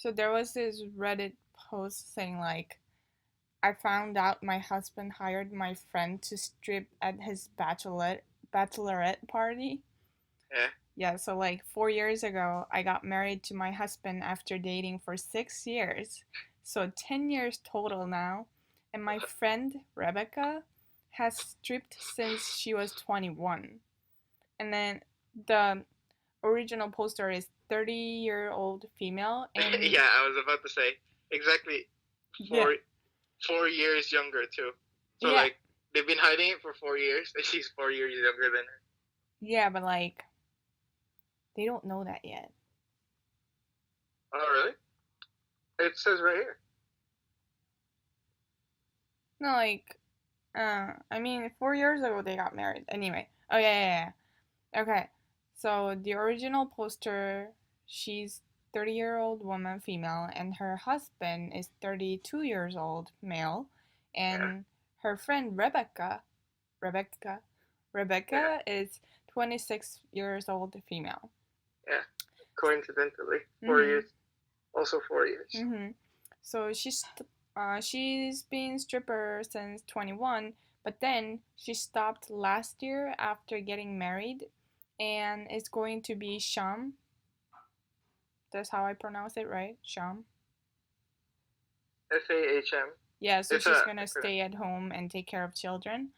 So there was this Reddit post saying like, I found out my husband hired my friend to strip at his bachelorette party. Yeah. Yeah, so like 4 years ago, I got married to my husband after dating for 6 years. So 10 years total now. And my friend Rebecca has stripped since she was 21. And then the original poster is 30-year-old female. And Yeah, I was about to say exactly yeah, 4 years younger too. So yeah, like they've been hiding it for 4 years, and she's 4 years younger than her. yeah, but like they don't know that yet. Oh really? It says right here. No, like, I mean, 4 years ago they got married. Anyway, oh yeah, yeah, yeah. Okay, so the original poster, she's 30-year-old woman, female, and her husband is 32 years old, male, Yeah, and her friend Rebecca, yeah, Rebecca is 26 years old, female. yeah. Coincidentally, 4 years. Mhm, Also 4 years. mhm. So she's been stripper since 21, but then she stopped last year after getting married, and it's going to be Sham. That's how I pronounce it, right? Sham. SAHM. Yeah, so It's she's a gonna acronym. stay at home and take care of children.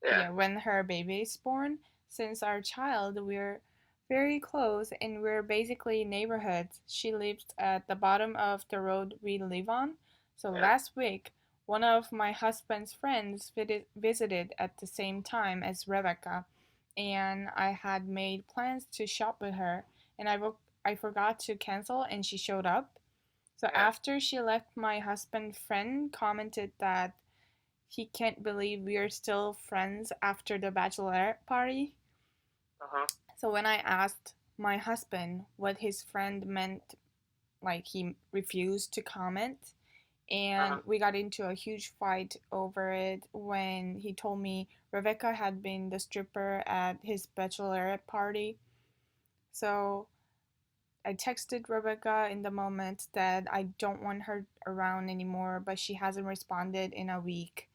Yeah. Yeah, when her baby is born. Since our child, we're very close and we're basically neighborhoods. She lives at the bottom of the road we live on. So Yeah. last week, one of my husband's friends visited at the same time as Rebecca, and I had made plans to shop with her, and I forgot to cancel, and she showed up. So Yeah. after she left, my husband's friend commented that he can't believe we are still friends after the bachelorette party. Uh huh. So when I asked my husband what his friend meant, like he refused to comment, Uh huh. and we got into a huge fight over it when he told me Rebecca had been the stripper at his bachelorette party. So I texted Rebecca in the moment that I don't want her around anymore, but she hasn't responded in a week.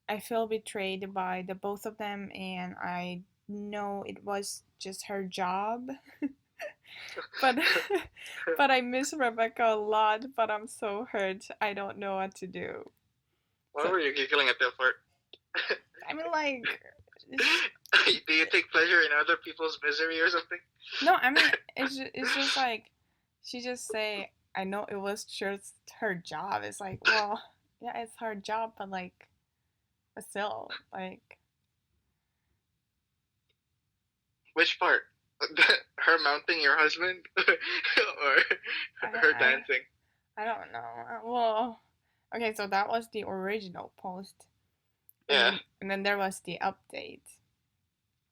I feel betrayed by the both of them, and I know it was just her job. But but I miss Rebecca a lot, but I'm so hurt. I don't know what to do. Why So were you giggling at that part? I mean like Do you take pleasure in other people's misery or something? no, I mean it's just like she just say I know it was just her job. It's like, well, yeah, it's her job, but like but still like Which part? Her mounting your husband, or I her I dancing? I don't know. Well, okay, so that was the original post, Yeah. and then there was the update.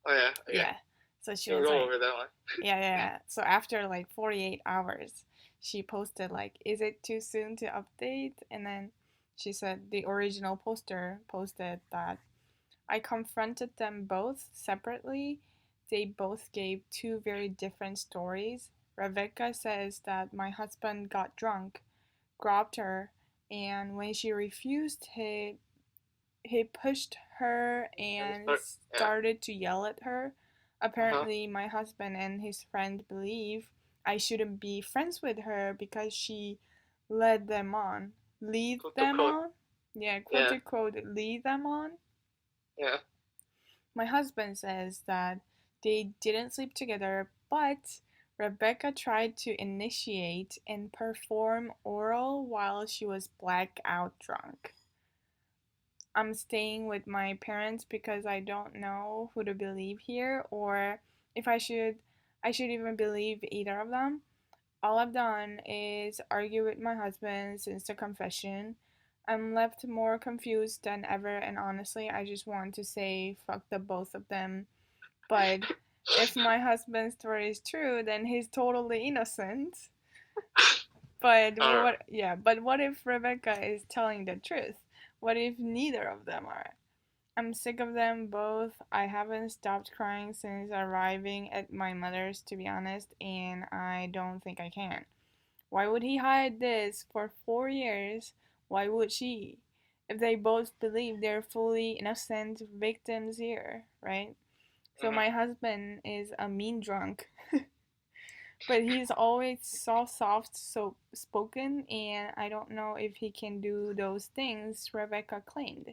Oh yeah. Yeah. Yeah, so she You'll was go like, over that one. yeah, yeah, yeah. So after like 48 hours, she posted like, "Is it too soon to update?" And then she said the original poster posted that I confronted them both separately. They both gave two very different stories. Rebecca says that my husband got drunk, grabbed her, and when she refused, he pushed her And and start. Yeah. started to yell at her. Uh huh. Apparently, my husband and his friend believe I shouldn't be friends with her because she led them on. Lead Quote to them quote. on? Yeah, quote Yeah. unquote, lead them on. Yeah. My husband says that they didn't sleep together, but Rebecca tried to initiate and perform oral while she was blackout drunk. I'm staying with my parents because I don't know who to believe here or if I should even believe either of them. All I've done is argue with my husband since the confession. I'm left more confused than ever and honestly I just want to say fuck the both of them. But if my husband's story is true, then he's totally innocent. But All right. but what if Rebecca is telling the truth? What if neither of them are? I'm sick of them both. I haven't stopped crying since arriving at my mother's, to be honest, and I don't think I can. Why would he hide this for 4 years? Why would she? If they both believe they're fully innocent victims here, right? So Mhm. my husband is a mean drunk, but he's always so soft, so spoken, and I don't know if he can do those things Rebecca claimed.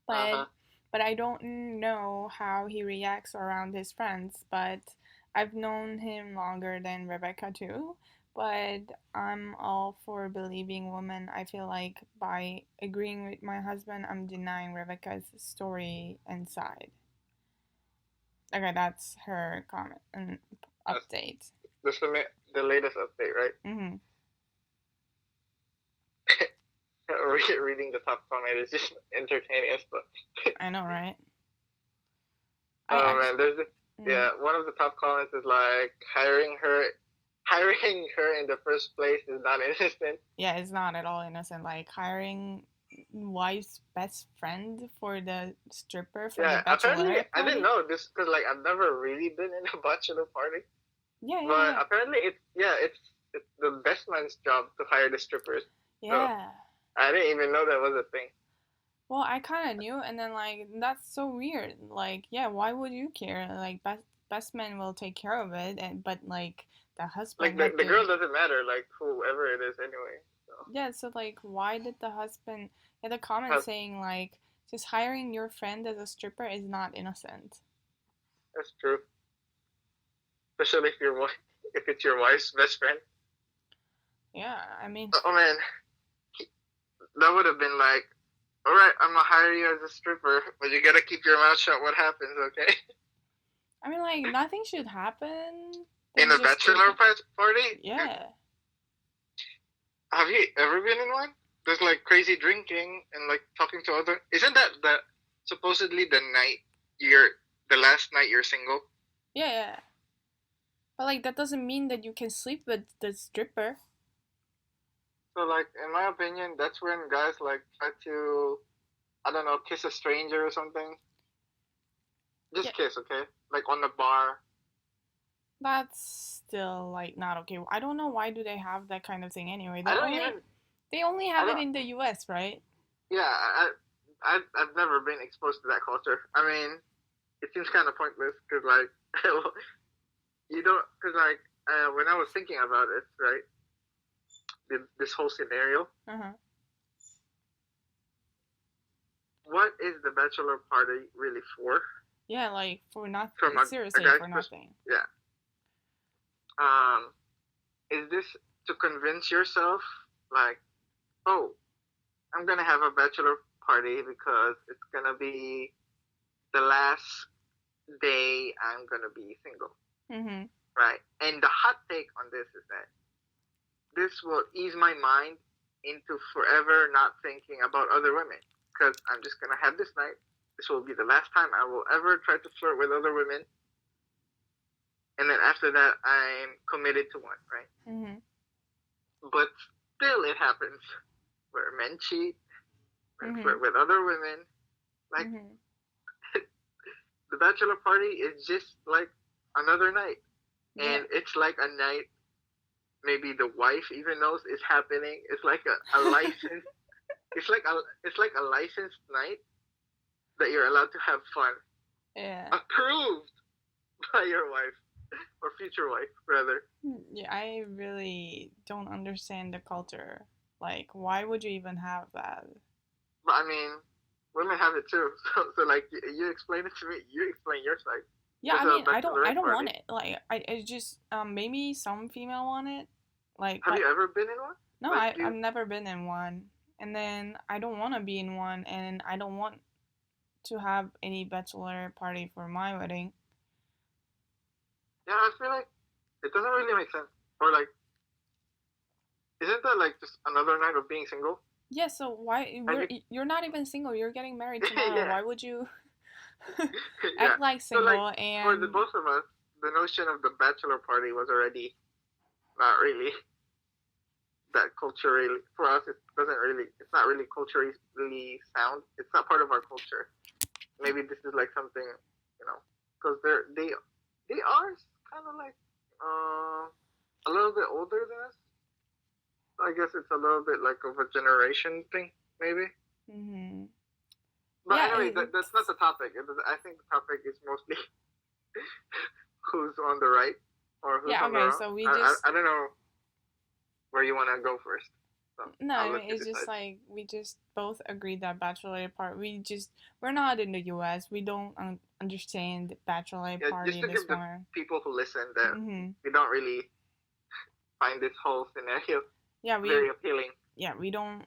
Uh But huh. I don't know how he reacts around his friends, but I've known him longer than Rebecca too. But I'm all for believing women. I feel like by agreeing with my husband, I'm denying Rebecca's story and side. Okay, that's her comment and That's update. the latest update, right? Mhm. Reading the top comment is just entertaining us, but I know, right? I oh actually. man, there's this, Mm, yeah, one of the top comments is like hiring her in the first place is not innocent. yeah, it's not at all innocent. Like hiring wife's best friend for the stripper for the Yeah, apparently bachelor I didn't party. know this because like I've never really been in a bachelor party, Yeah, yeah, but yeah, apparently it's the best man's job to hire the strippers. So yeah. I didn't even know that was a thing. Well, I kind of knew, and then like that's so weird. Like, yeah, why would you care? Like, best man will take care of it, and but like the Like husband the had the to. girl doesn't matter, like whoever it is anyway. So Yeah, so like, why did the husband? Yeah, the comment that's saying like just hiring your friend as a stripper is not innocent. that's true. Especially if it's your wife's best friend. Yeah, I mean, Oh man, that would have been like, all right, I'm gonna hire you as a stripper, but you gotta keep your mouth shut. What happens, okay? like nothing should happen. They're In a just bachelor stripping. party, dude, Yeah. have you ever been in one? There's like crazy drinking and like talking to other. Isn't that the supposedly you're the last night you're single? Yeah, yeah. But like that doesn't mean that you can sleep with the stripper. So like, in my opinion, that's when guys like try to, I don't know, kiss a stranger or something. Yeah, Just kiss, okay? Like on the bar. that's still like not okay. I don't know why do they have that kind of thing anyway. I don't even. They only I have it don't. in the US, right? Yeah, I've never been exposed to that culture. I mean, it seems kind of pointless because like you don't because like when I was thinking about it, right, this whole scenario, Uh-huh. what is the bachelor party really for? Yeah, like for From nothing. a Seriously, guy's for perspective, nothing. yeah. Um, is this to convince yourself like, oh, I'm gonna have a bachelor party because it's gonna be the last day I'm gonna be single, Mhm. right? And the hot take on this is that this will ease my mind into forever not thinking about other women because I'm just gonna have this night. This will be the last time I will ever try to flirt with other women, and then after that, I'm committed to one, right? Mhm. But still, it happens where men cheat, men Mhm. flirt with other women. Like Mhm. the bachelor party is just like another night, Yeah. and it's like a night maybe the wife even knows is happening. It's like a license. It's like a licensed night that you're allowed to have fun. Yeah. Approved by your wife or future wife, rather. Yeah, I really don't understand the culture. Like, why would you even have that? But I mean, women have it too. So like, you explain it to me. You explain your side. Yeah, There's I a mean, I bachelorette don't party. want it. Like, I just maybe some female want it. Like, Have but you ever been in one? no, Like I've you? never been in one. And then I don't want to be in one, and I don't want to have any bachelor party for my wedding. Yeah, I feel like it doesn't really make sense. Or like, isn't that like just another night of being single? Yeah, so why And you, you're not even single. You're getting married tomorrow. yeah, Why would you yeah. act like So like, single for the and both of us, the notion of the bachelor party was already not really that culturally for us. It doesn't really. It's not really culturally sound. It's not part of our culture. Maybe this is like something, because they are kind of like a little bit older than us. I guess it's a little bit like of a generation thing, maybe. Mm-hmm. But Yeah, anyway, that's not the topic. I think the topic is mostly who's on the right or who's yeah, on the okay, wrong. so we I just don't know where you want to go first. So no, I'll I let mean you it's just decide. like we just both agreed that bachelor party. We're not in the U.S. We don't understand the bachelor Yeah, just party to this give the one. people who listen that Mm-hmm. we don't really find this whole scenario Yeah, very appealing. we don't.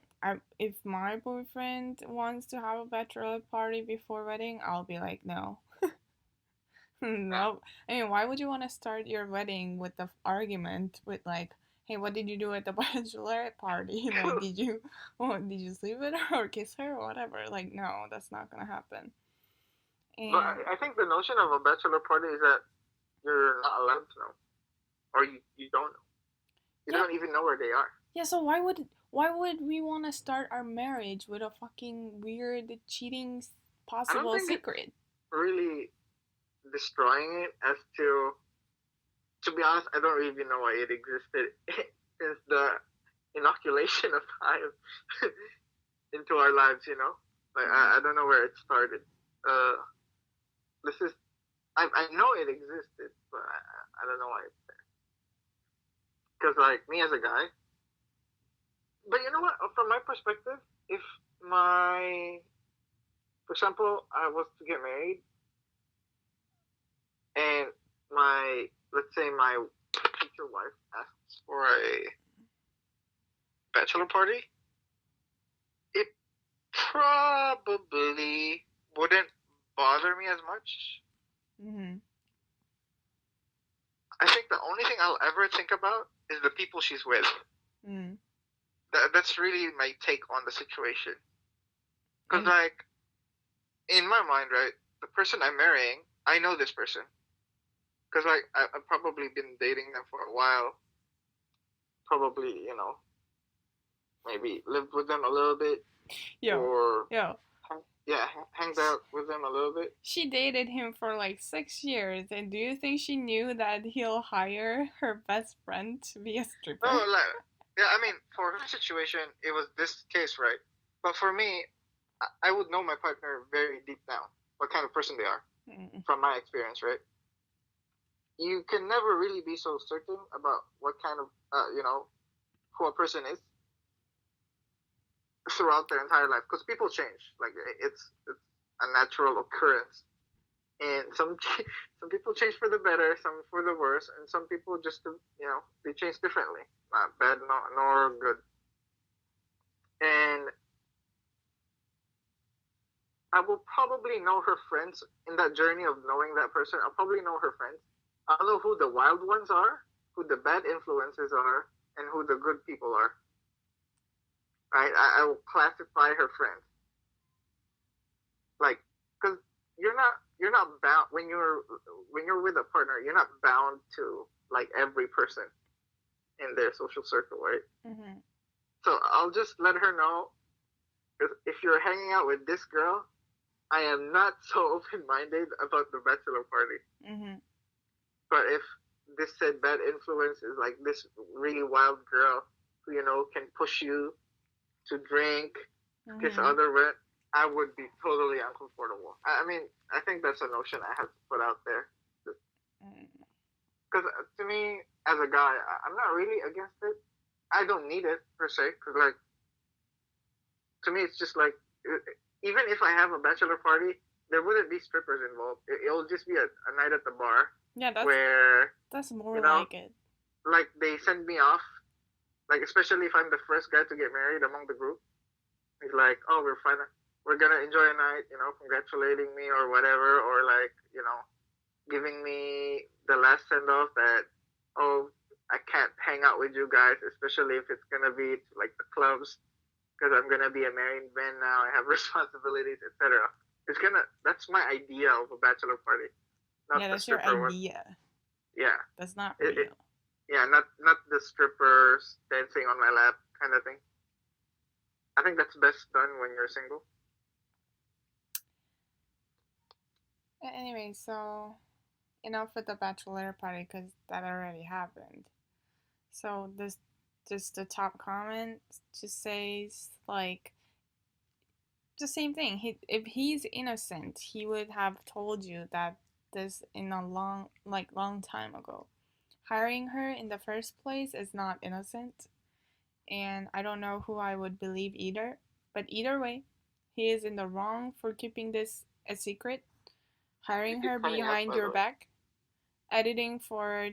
If my boyfriend wants to have a bachelor party before wedding, I'll be like, no, Yeah. no. I mean, why would you want to start your wedding with the argument with like, hey, what did you do at the bachelorette party? Like, did you sleep with her or kiss her or whatever? Like, no, that's not gonna happen. But And I think the notion of a bachelor party is that you're not allowed to know, or you don't know. You yeah, don't even know where they are. yeah. So why would we want to start our marriage with a fucking weird cheating I don't possible think it's secret? really destroying it as to be honest, I don't even know why it existed since the inoculation of time into our lives, you know? Like, Mm-hmm. I don't know where it started. Uh, this is, I know it existed, but I don't know why it's there. Because, like, me as a guy, but you know what? From my perspective, if my, for example, I was to get married and let's say my future wife asks for a bachelor party, it probably wouldn't bother me as much. Mm-hmm. I think the only thing I'll ever think about is the people she's with. Mm-hmm. That's really my take on the situation. Because, And like, in my mind, right, the person I'm marrying, I know this person. Because, like, I've probably been dating them for a while. Probably, maybe lived with them a little bit. yo, Or, yo, yeah, hanged out with them a little bit. she dated him for like 6 years, and do you think she knew that he'll hire her best friend to be a No, stripper? like, yeah, I mean, for her situation, it was this case, right? But for me, I would know my partner very deep down, what kind of person they are, Mm. from my experience, right? You can never really be so certain about what kind of, who a person is throughout their entire life, because people change. Like, it's a natural occurrence, and some people change for the better, some for the worse, and some people just, they change differently, not bad, nor good. And I will probably know her friends in that journey of knowing that person. I'll probably know her friends. I'll know who the wild ones are, who the bad influences are, and who the good people are. Right? I will classify her friends. Like, because you're not bound when you're with a partner. You're not bound to like every person in their social circle, right? Mm-hmm. So I'll just let her know if you're hanging out with this girl, I am not so open minded about the bachelor party. Mm-hmm. But if this said bad influence is like this really wild girl who can push you to drink, to kiss Mm-hmm. other men, I would be totally uncomfortable. I mean, I think that's a notion I have to put out there. Mm-hmm. Because to me, as a guy, I'm not really against it. I don't need it per se. Because like to me, it's just like even if I have a bachelor party, there wouldn't be strippers involved. It'll just be a night at the bar Yeah, where that's more you know, like it. like they send me off. Like especially if I'm the first guy to get married among the group, he's like, "Oh, we're gonna enjoy a night, congratulating me or whatever, or like, giving me the last send off that, oh, I can't hang out with you guys, especially if it's gonna be to, like the clubs, because I'm gonna be a married man now. I have responsibilities, etc. That's my idea of a bachelor party, Yeah, not the that's your stripper one. idea. Yeah, That's not it, it real. yeah, not the strippers dancing on my lap kind of thing. I think that's best done when you're single. Anyway, so enough with the bachelor party because that already happened. So this just the top comment just says like the same thing. If he's innocent, he would have told you that this in a long time ago. Hiring her in the first place is not innocent, and I don't know who I would believe either. But either way, he is in the wrong for keeping this a secret, You hiring keep her cutting out, behind by your the way. back, editing for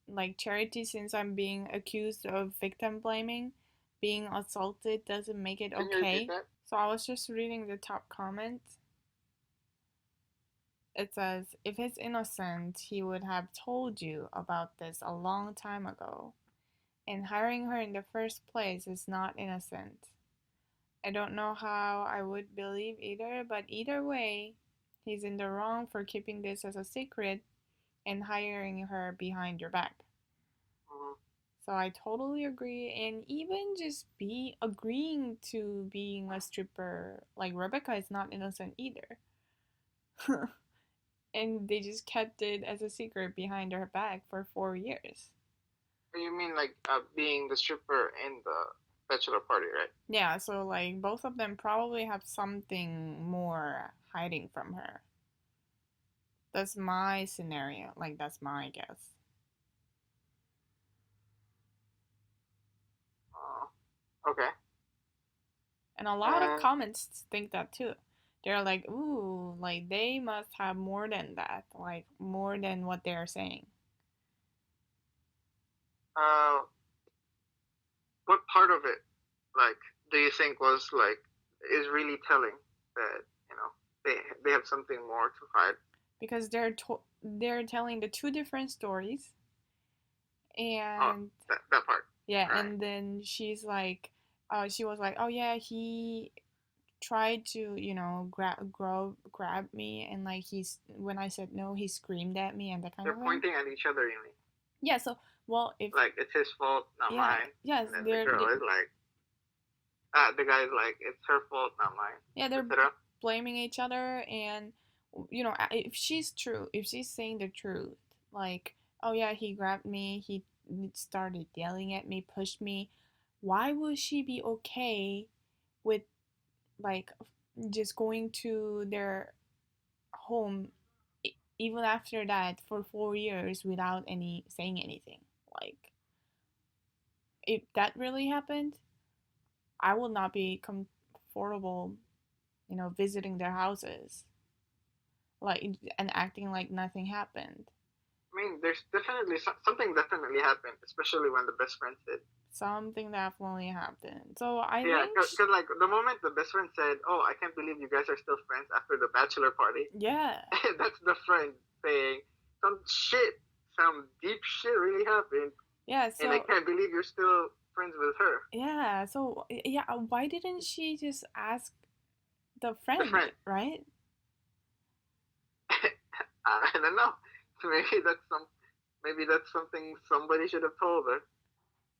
like charity since I'm being accused of victim blaming. Being assaulted doesn't make it Can you repeat okay. that? So I was just reading the top comment. It says, if he's innocent, he would have told you about this a long time ago. And hiring her in the first place is not innocent. I don't know how I would believe either, but either way, he's in the wrong for keeping this as a secret and hiring her behind your back. Mm-hmm. So I totally agree, and even just be agreeing to being a stripper, like Rebecca is not innocent either. And they just kept it as a secret behind her back for 4 years. You mean like being the stripper in the bachelor party, right? Yeah, so like both of them probably have something more hiding from her. That's my scenario. Like, that's my guess. Okay. And a lot of And comments think that too. They're like, ooh, like they must have more than that, like more than what they're saying. uh, what part of it, like, do you think was like is really telling that they have something more to hide? Because they're telling the two different stories, Oh, and that part, yeah, right? and then she was like, oh yeah, he tried to, grab me, and like he's when I said no, he screamed at me and that kind They're of thing. pointing at each other, you mean? Yeah, so well, if Like it's his fault, not yeah, mine. yes, And then the girl is like, the guy's like, it's her fault, not mine, yeah, they're etc. blaming each other, and if she's true, if she's saying the truth, like, oh yeah, he grabbed me, he started yelling at me, pushed me, why would she be okay with like just going to their home even after that for 4 years without any saying anything? Like, if that really happened, I will not be comfortable, visiting their houses, like, and acting like nothing happened. I mean, there's definitely something definitely happened, especially when the best friend said, Something definitely happened. So I yeah, think, because like the moment the best friend said, "Oh, I can't believe you guys are still friends after the bachelor party," yeah, that's the friend saying some shit, some deep shit really happened, yeah. and I So can't believe you're still friends with her, yeah, so yeah, why didn't she just ask the the friend, friend. right? I don't know. Maybe that's something somebody should have told her.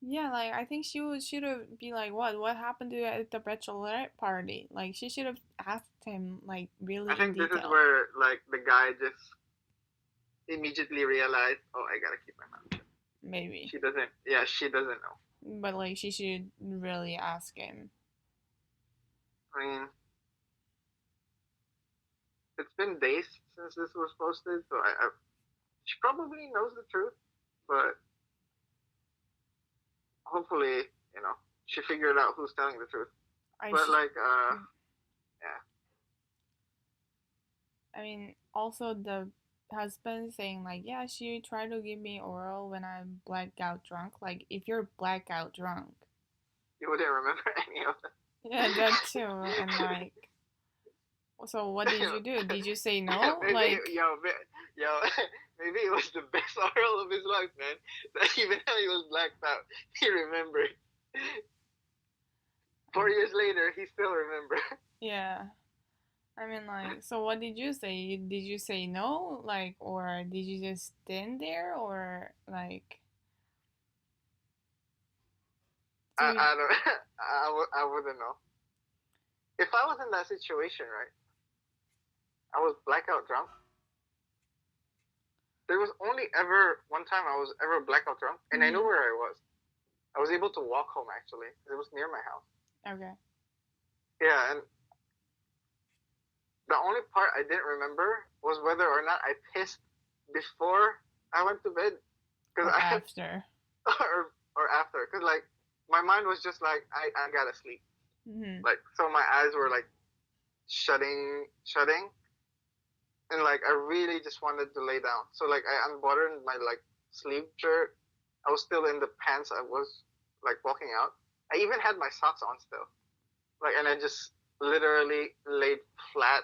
Yeah, like I think should have be like, what happened to you at the bachelorette party? Like she should have asked him like I really in think this is detail. where like the guy just immediately realized, oh, I gotta keep my mouth shut. Maybe. She doesn't. Yeah, she doesn't know. But like she should really ask him. I mean, it's been days since this was posted, so she probably knows the truth, but hopefully, you know, she figured out who's telling the truth. I But sh- like, yeah, I mean, also the husband saying like, yeah, she tried to give me oral when I'm blackout drunk. Like, if you're blackout drunk, you wouldn't remember any of that. yeah, that too. And like, so what did you do? Did you say Yeah, no? maybe Like, yo, maybe it was the best oral of his life, man. That even though he was blacked out, he remembered. I, 4 years later, he still remembered. yeah. I mean, like, so what did you say? Did you say no? Like, or did you just stand there? Or, like, so I, you, I don't. I wouldn't know. If I was in that situation, right? I was blackout drunk. There was only ever one time I was ever blackout drunk, and I knew mm-hmm, where I was. I was able to walk home actually. It was near my house. Okay. Yeah, and the only part I didn't remember was whether or not I pissed before I went to bed, because Or I after. or after, because like my mind was just like I gotta sleep. Mhm. Like so my eyes were like shutting, and like I really just wanted to lay down. So like I unbuttoned my like sleeve shirt. I was still in the pants. I was like walking out. I even had my socks on still. Like, and I just literally laid flat,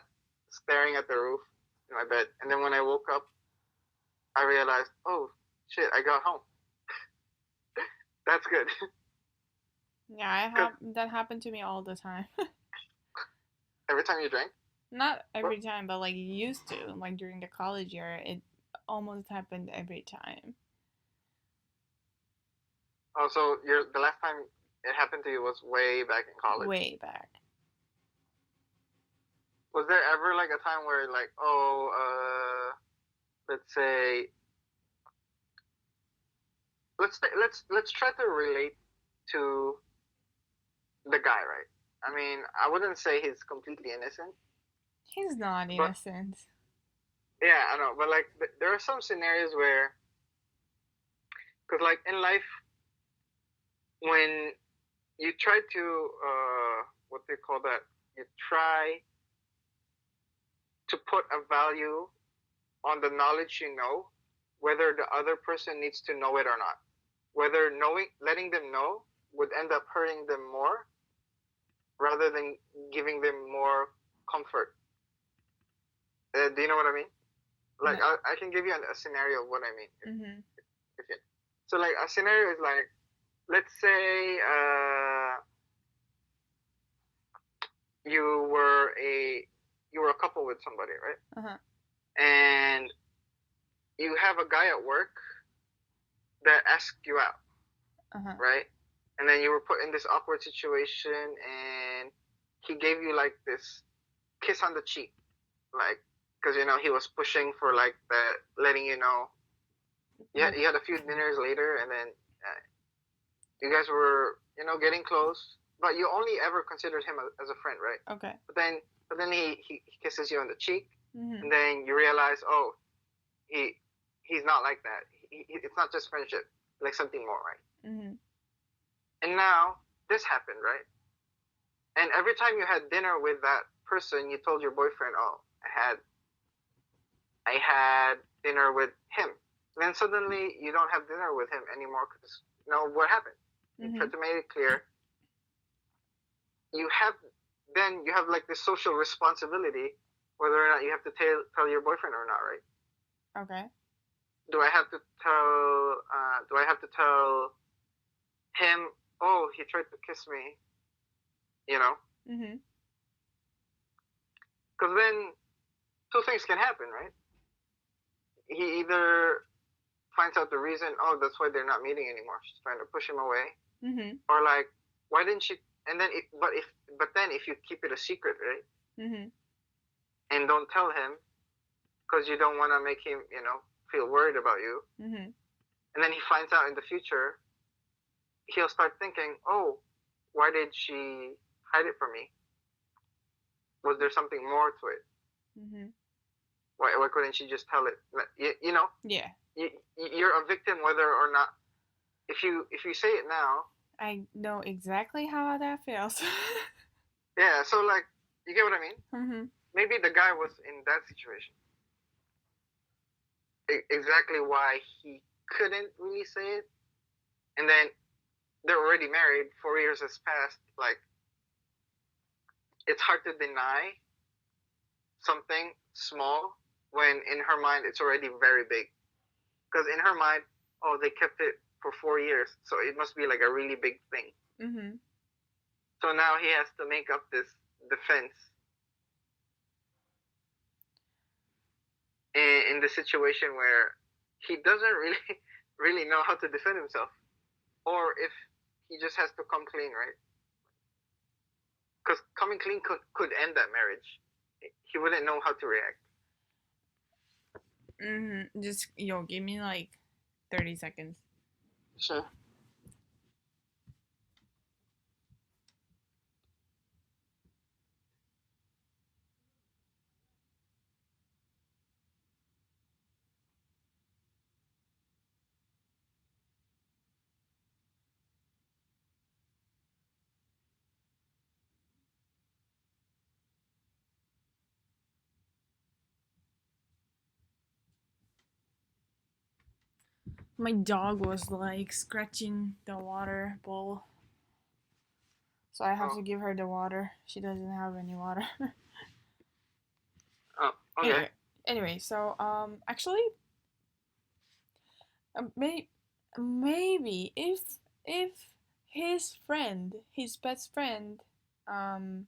staring at the roof in my bed. And then when I woke up, I realized, oh shit, I got home. That's good. Yeah, Because that happened to me all the time. every time you drink, Not every time, but like it used to. Like during the college year, it almost happened every time. oh, so you're the last time it happened to you was way back in college. Way back. Was there ever like a time where like, oh, let's say, let's try to relate to the guy, right? I mean, I wouldn't say he's completely innocent, He's not but innocent. yeah, I know. But like, there are some scenarios where, because like in life, when you try to, what they call that, you try to put a value on the knowledge you know, whether the other person needs to know it or not. Whether letting them know would end up hurting them more rather than giving them more comfort. Do you know what I mean? Like, No. I can give you a scenario of what I mean. Mhm. If you, so, like, a scenario is like, let's say you were a couple with somebody, right? Uh huh. And you have a guy at work that asked you out, Uh huh. right? And then you were put in this awkward situation, and he gave you like this kiss on the cheek, like because he was pushing for like that, letting you know. Yeah, What? you had a few dinners later, and then you guys were getting close, but you only ever considered him as a friend, right? Okay. But then he kisses you on the cheek, Mhm. and then you realize, oh, he he's not like that. It's not just friendship, like something more, right? Mhm. And now this happened, right? And every time you had dinner with that person, you told your boyfriend, "Oh, I had dinner with him." And then suddenly you don't have dinner with him anymore because what happened? You try Mhm. to make it clear. You have then you have like this social responsibility, whether or not you have to tell your boyfriend or not, right? Okay. Do I have to tell? Do I have to tell him? Oh, he tried to kiss me, you know? Mhm. Because then two things can happen, right? He either finds out the reason, oh, that's why they're not meeting anymore. She's trying to push him away, Mhm. or like, why didn't she? And then, but then if you keep it a secret, right, Mhm. and don't tell him because you don't want to make him, feel worried about you, Mhm. and then he finds out in the future, he'll start thinking, oh, why did she hide it from me? Was there something more to it? Mhm. Why couldn't she just tell it? Yeah. You, you're a victim whether or not. If you say it now, I know exactly how that feels. yeah. So like, you get what I mean? Mhm. Maybe the guy was in that situation. Exactly why he couldn't really say it, and then they're already married. 4 years has passed. Like, it's hard to deny something small when in her mind it's already very big. Because in her mind, oh, they kept it for 4 years, so it must be like a really big thing. Mhm. So now he has to make up this defense in the situation where he doesn't really really know how to defend himself, or if he just has to come clean, right? Because coming clean could end that marriage. He wouldn't know how to react. Mhm. Just give me like 30 seconds. Sure. My dog was like scratching the water bowl, so I have Oh, to give her the water. She doesn't have any water. oh, okay. anyway, so actually, may maybe if his friend, his best friend, um,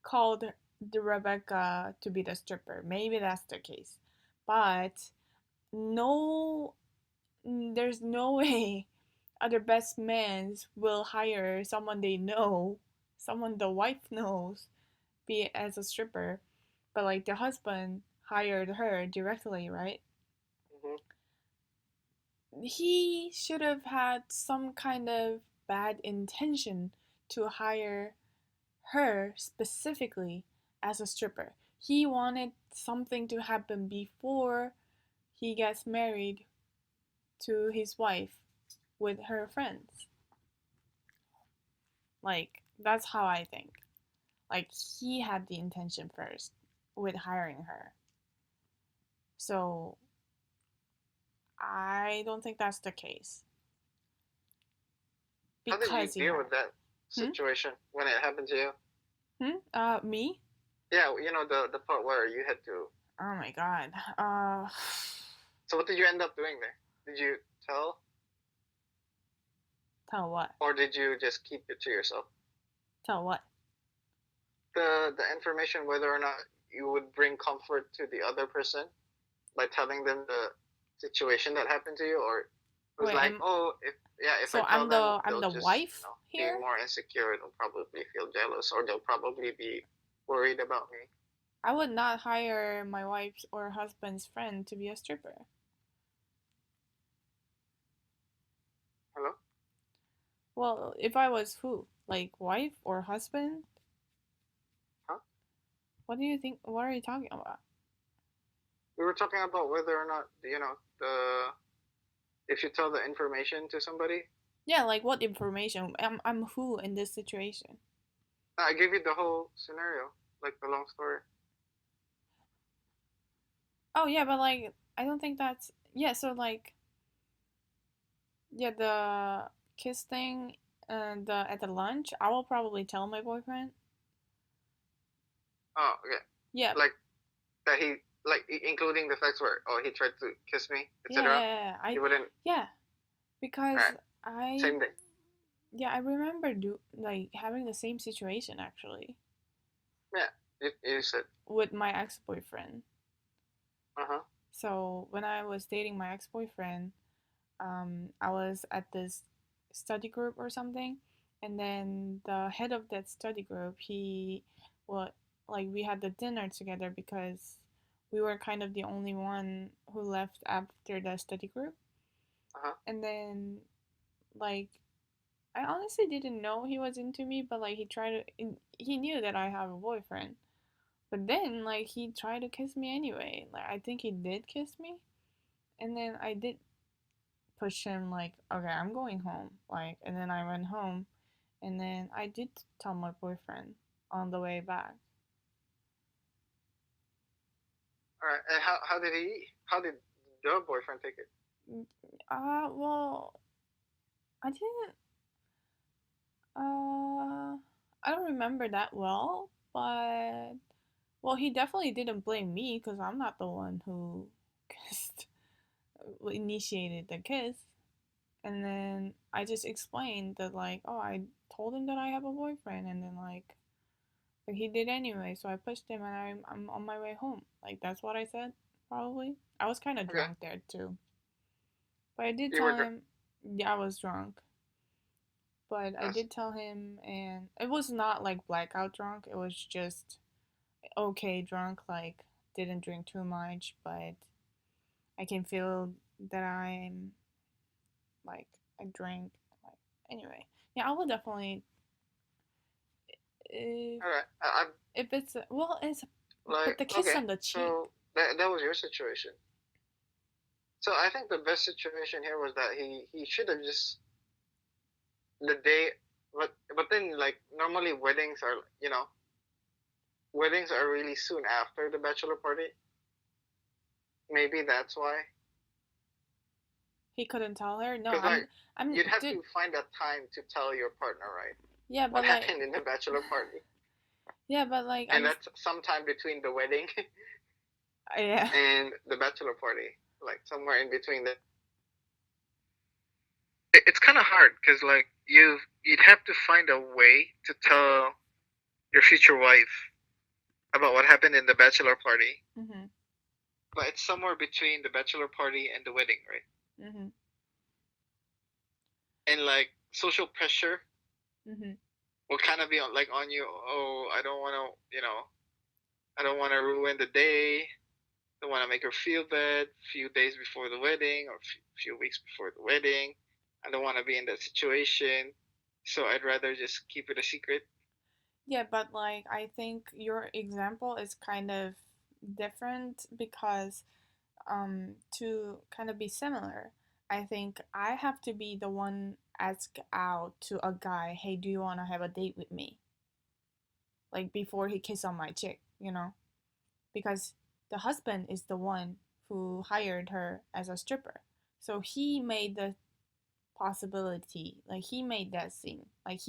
called the Rebecca to be the stripper, maybe that's the case. But no, there's no way other best men will hire someone they know, someone the wife knows, be it as a stripper. But like the husband hired her directly, right? Mm-hmm. He should have had some kind of bad intention to hire her specifically as a stripper. He wanted something to happen before he gets married to his wife with her friends. Like, that's how I think. Like, he had the intention first with hiring her. So, I don't think that's the case. How did you Because he deal hired. with that Hmm? situation when it happened to you? Me? Yeah, you know the part where you had to. Oh my god. So what did you end up doing there? Did you tell, Tell what? or did you just keep it to yourself? Tell what? The information whether or not you would bring comfort to the other person by telling them the situation that happened to you, or it was Wait, like, oh, if I so tell them, I'm they'll the just wife be here? more insecure. They'll probably feel jealous, or they'll probably be worried about me. I would not hire my wife's or husband's friend to be a stripper. Hello? Well, if I was who? Like wife or husband? Huh? What do you think? What are you talking about? We were talking about whether or not the if you tell the information to somebody. Yeah, like what information? I'm who in this situation? I gave you the whole scenario, like the long story. Oh yeah, but like I don't think that's yeah. So like yeah, the kiss thing and the at the lunch, I will probably tell my boyfriend. Oh, okay. Yeah, Like that he like including the facts where oh he tried to kiss me, yeah, etc. I You wouldn't. yeah because Alright, I same thing. yeah I remember like having the same situation actually Yeah, you said. with my ex boyfriend. Uh huh. So when I was dating my ex boyfriend, I was at this study group or something, and then the head of that study group, he, well, like we had the dinner together because we were kind of the only one who left after the study group, Uh huh. and then like I honestly didn't know he was into me, but like he knew that I have a boyfriend. But then like he tried to kiss me anyway. Like I think he did kiss me, and then I did push him like, okay, I'm going home. Like, and then I went home, and then I did tell my boyfriend on the way back. Alright, and how did your boyfriend take it? Well, I didn't. I don't remember that well, but well, he definitely didn't blame me because I'm not the one who kissed, initiated the kiss. And then I just explained that like, oh, I told him that I have a boyfriend, and then like but he did anyway, so I pushed him and I'm on my way home. Like, that's what I said, probably. I was kind of Okay, drunk there, too. But I did you tell were him, yeah, I was drunk. But I yes. did tell him, and it was not like blackout drunk. It was just okay drunk, like, didn't drink too much, but I can feel that I'm, like, I drank. Like, anyway. Yeah, I will definitely, if, Alright, if it's, well, it's, but like the kiss okay, on the cheek. so that was your situation. So I think the best situation here was that he should have just the day, but then like normally weddings are really soon after the bachelor party. Maybe that's why. He couldn't tell her. No, Because like I'm, you'd have dude. to find a time to tell your partner, right? Yeah, What but like, happened in the bachelor party, yeah, but like, and that's sometime between the wedding yeah, and the bachelor party, like somewhere in between the. It's kind of hard because like you'd have to find a way to tell your future wife about what happened in the bachelor party, mhm, but it's somewhere between the bachelor party and the wedding, right? mhm, And like social pressure mhm. will kind of be like on you. Oh, I don't want to, I don't want to ruin the day. Don't want to make her feel bad. Few days before the wedding or few weeks before the wedding, I don't want to be in that situation. So I'd rather just keep it a secret. Yeah, but like, I think your example is kind of different because to kind of be similar, I think I have to be the one ask out to a guy, hey, do you want to have a date with me? Like before he kiss on my chick, you know? Because the husband is the one who hired her as a stripper. So he made the possibility, like he made that scene. Like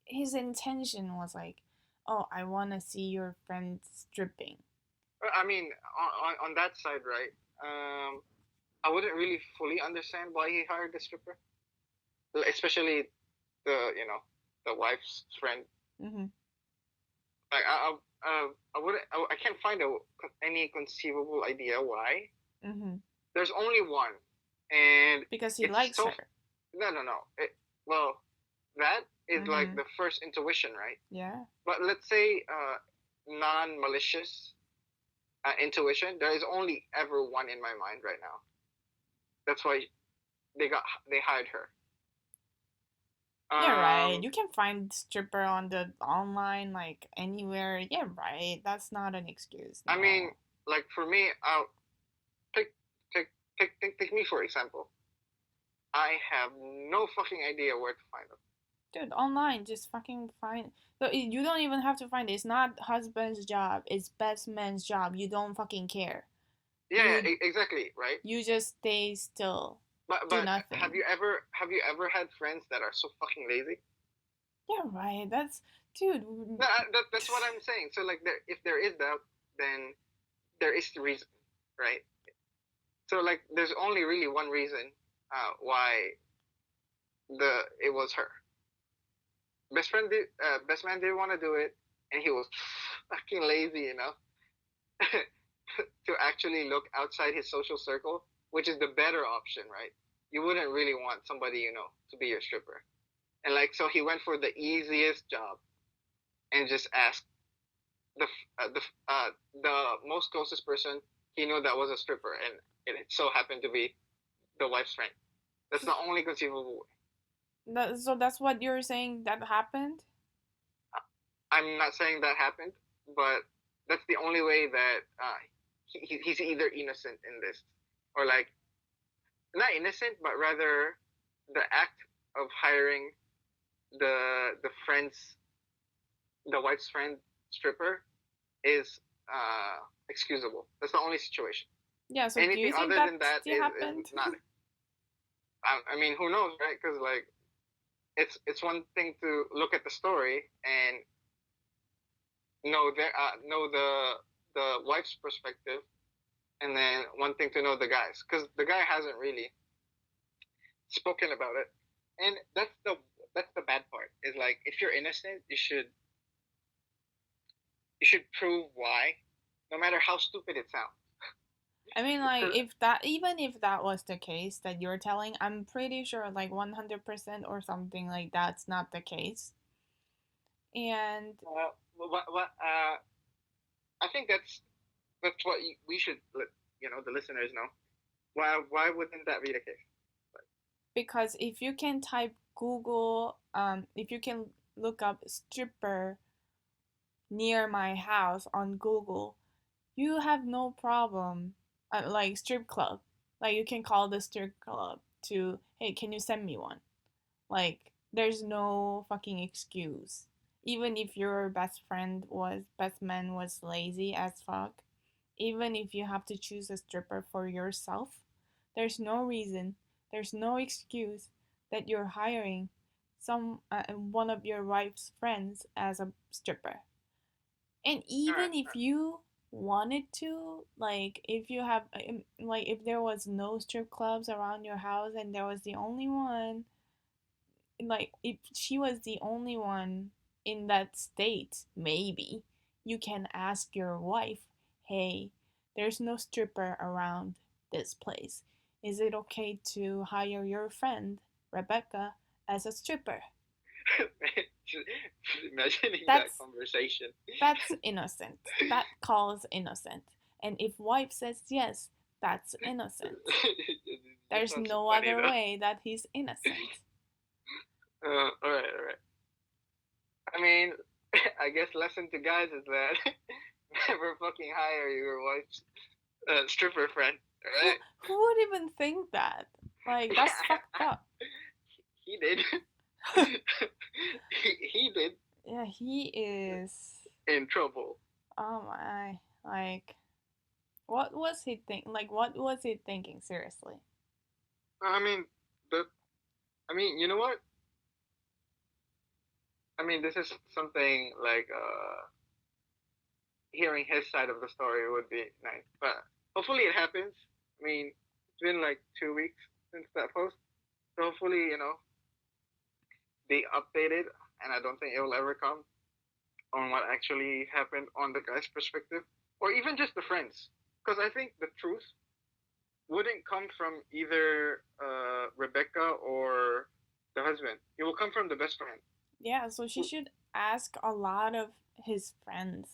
his intention was like, oh, I want to see your friend stripping. I mean, on that side, right? I wouldn't really fully understand why he hired the stripper, especially the wife's friend. Mm-hmm. Like I wouldn't, I can't find any conceivable idea why. Mm-hmm. There's only one, and Because he it's likes so. her. No. Well, that is like Mm-hmm. the first intuition, right? Yeah. But let's say non-malicious intuition. There is only ever one in my mind right now. That's why they hired her. Yeah, right. Um, You can find stripper on the online, like anywhere. Yeah, right. That's not an excuse. I mean, No. like for me, I'll take take take me for example. I have no fucking idea where to find them. Dude, online, just fucking find. So you don't even have to find it. It's not husband's job. It's best man's job. You don't fucking care. You Exactly, right? you just stay still. Do But nothing. have you ever had friends that are so fucking lazy? Yeah, right. That's dude. No, that's what I'm saying. So like, if there is doubt, then there is the reason, right? So like, there's only really one reason why it was her. Best man didn't want to do it, and he was fucking lazy enough to actually look outside his social circle, which is the better option, right? You wouldn't really want somebody to be your stripper, and like so he went for the easiest job and just asked the the most closest person he knew that was a stripper, and it so happened to be the wife's friend. That's the only conceivable way. So that's what you're saying that happened. I'm not saying that happened, but that's the only way that he's either innocent in this, or like not innocent, but rather the act of hiring the friend's the wife's friend stripper is excusable. That's the only situation. Yeah. So do Anything you think other that than that still is happened? not. I mean, who knows, right? Because like it's one thing to look at the story and know the wife's perspective, and then one thing to know the guy's, because the guy hasn't really spoken about it, and that's the bad part. Is like, if you're innocent, you should prove why, no matter how stupid it sounds. I mean, like, if that, even if that was the case that you're telling, I'm pretty sure, like, 100% or something like that's not the case. And I think that's what we should let the listeners know. Why wouldn't that be the case? because if you can type Google, if you can look up stripper near my house on Google, you have no problem. Like, strip club. Like, you can call the strip club to, hey, can you send me one? Like, there's no fucking excuse. Even if your best man was lazy as fuck, even if you have to choose a stripper for yourself, There's no reason, there's no excuse that you're hiring one of your wife's friends as a stripper. And Alright, even if you wanted to, like if you have like if there was no strip clubs around your house and there was the only one, like if she was the only one in that state, maybe you can ask your wife, hey, there's no stripper around this place. Is it okay to hire your friend, Rebecca, as a stripper? imagining that That's conversation. that's innocent. That calls innocent. And if wife says yes, that's innocent. That There's sounds no funny other though. way that he's innocent. Alright, alright. I mean, I guess lesson to guys is that never fucking hire your wife's stripper friend, Who alright? who would even think that? Like that's fucked up. He did. He did Yeah, he is. in trouble. Oh my. Like, what was he think? Like, what was he thinking? Seriously. I mean, the. I mean, you know what? I mean, this is something like hearing his side of the story would be nice, but hopefully it happens. I mean, it's been like 2 weeks since that post, so hopefully they updated, and I don't think it will ever come on what actually happened on the guy's perspective, or even just the friends, because I think the truth wouldn't come from either Rebecca or the husband. It will come from the best friend. Yeah, so she should ask a lot of his friends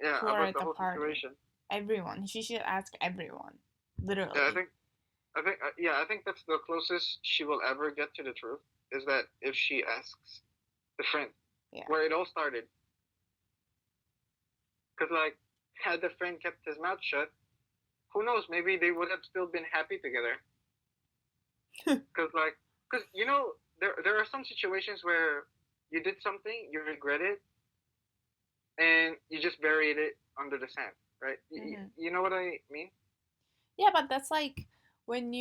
Yeah, who are about at the the whole party. situation. Everyone. She should ask everyone. Yeah, Literally. I think that's the closest she will ever get to the truth. Is that if she asks the friend Yeah. where it all started? Because like, had the friend kept his mouth shut, who knows? Maybe they would have still been happy together. Because like, because there are some situations where you did something, you regret it, and you just buried it under the sand, right? Hmm. You know what I mean? Yeah, but that's like when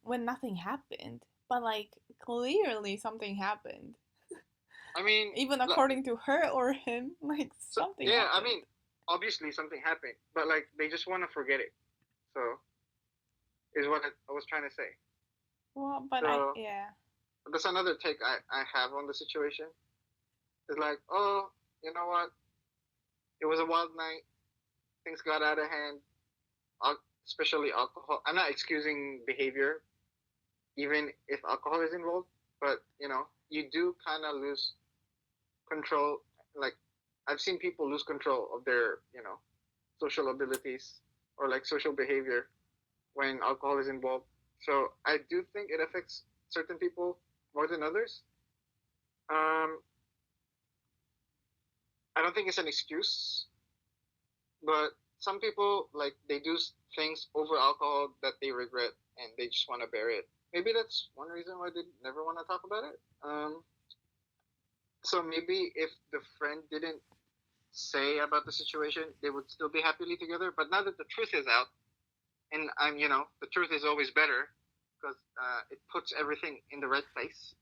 when nothing happened. But like clearly something happened. I mean, Even according to her or him, like so something yeah, I happened. mean, obviously something happened, but like they just want to forget it. So is what I was trying to say. Well, but So yeah. that's another take I have on the situation. It's like, oh, you know what? It was a wild night. Things got out of hand, especially alcohol. I'm not excusing behavior, even if alcohol is involved, but you do kind of lose control. Like, I've seen people lose control of their, social abilities or like social behavior when alcohol is involved. So I do think it affects certain people more than others. Um, I don't think it's an excuse, but some people like they do things over alcohol that they regret and they just want to bury it. Maybe that's one reason why they never want to talk about it. So maybe if the friend didn't say about the situation, they would still be happily together. But now that the truth is out, and the truth is always better because it puts everything in the right place.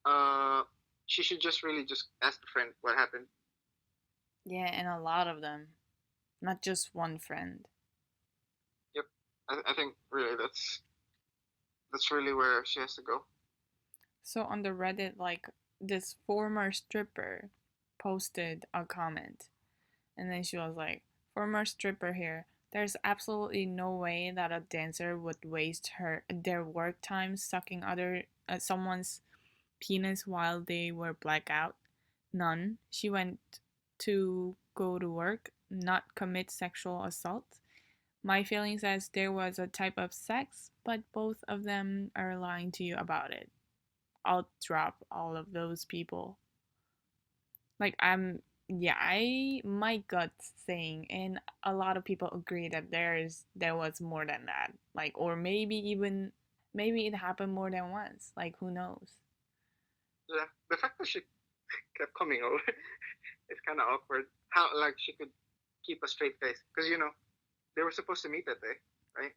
Uh, she should just really just ask the friend what happened. Yeah, and a lot of them. Not just one friend. Yep, I think really that's really where she has to go. So on the Reddit, like this former stripper posted a comment, and then she was like, "Former stripper here. There's absolutely no way that a dancer would waste their work time sucking other someone's penis while they were blackout. None. She went to go to work, not commit sexual assault. My feeling says there was a type of sex, but both of them are lying to you about it. I'll drop all of those people." Like yeah, I my gut's saying, and a lot of people agree that there was more than that. Like, or maybe it happened more than once. Like, who knows? Yeah, the fact that she kept coming over, it's kind of awkward. How like she could keep a straight face because they were supposed to meet that day, right?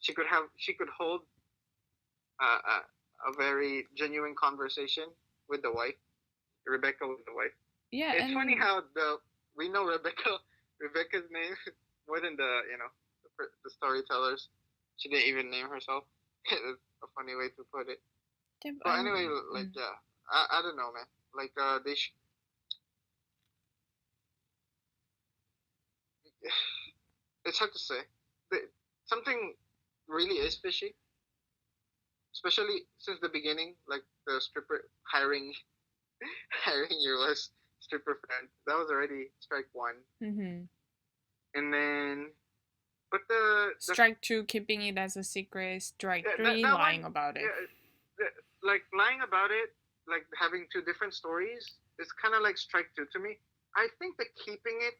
she could hold a very genuine conversation with the wife, Rebecca with the wife. Yeah, It's funny and how we know Rebecca's name more than the storytellers. She didn't even name herself. It's a funny way to put it. But anyway, like yeah, I don't know, man. Like it's hard to say. Something really is fishy, especially since the beginning, like the stripper hiring your last stripper friend. That was already strike one. mm-hmm. And then, but the Strike two, keeping it as a secret. Strike yeah, three, that one, lying about it. yeah, like lying about it, like having two different stories, is kind of like strike two to me. I think the keeping it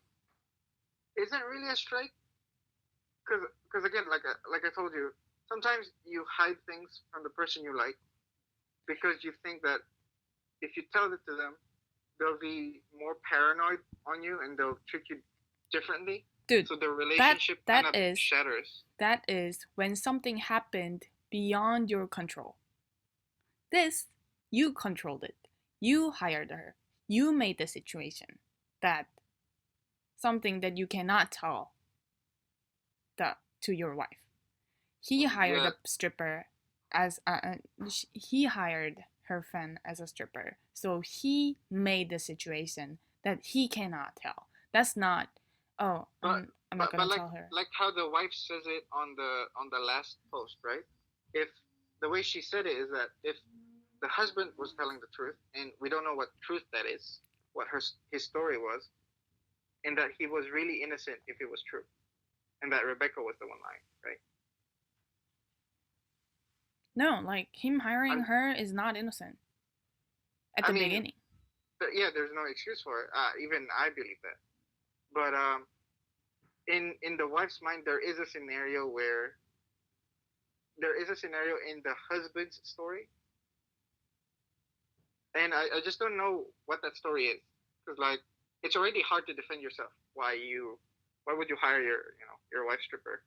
isn't really a strike, because again, like I told you, sometimes you hide things from the person you like because you think that if you tell it to them, they'll be more paranoid on you and they'll treat you differently. Dude, So the that relationship kind that of is shatters. that is when something happened beyond your control. This, you controlled it. You hired her. You made the situation that something that you cannot tell to your wife. He hired Yeah, a stripper as he hired her friend as a stripper. So he made the situation that he cannot tell. That's not, oh, but I'm not but gonna tell her. like how the wife says it on the last post, right? If the way she said it is that if the husband was telling the truth, and we don't know what truth that is, what his story was, and that he was really innocent if it was true, and that Rebecca was the one lying, right? No, like him hiring I, her is not innocent at I the mean, beginning. yeah, there's no excuse for it. Even I believe that. But in the wife's mind, there is a scenario in the husband's story, and I just don't know what that story is, because like it's already hard to defend yourself. Why would you hire your wife stripper?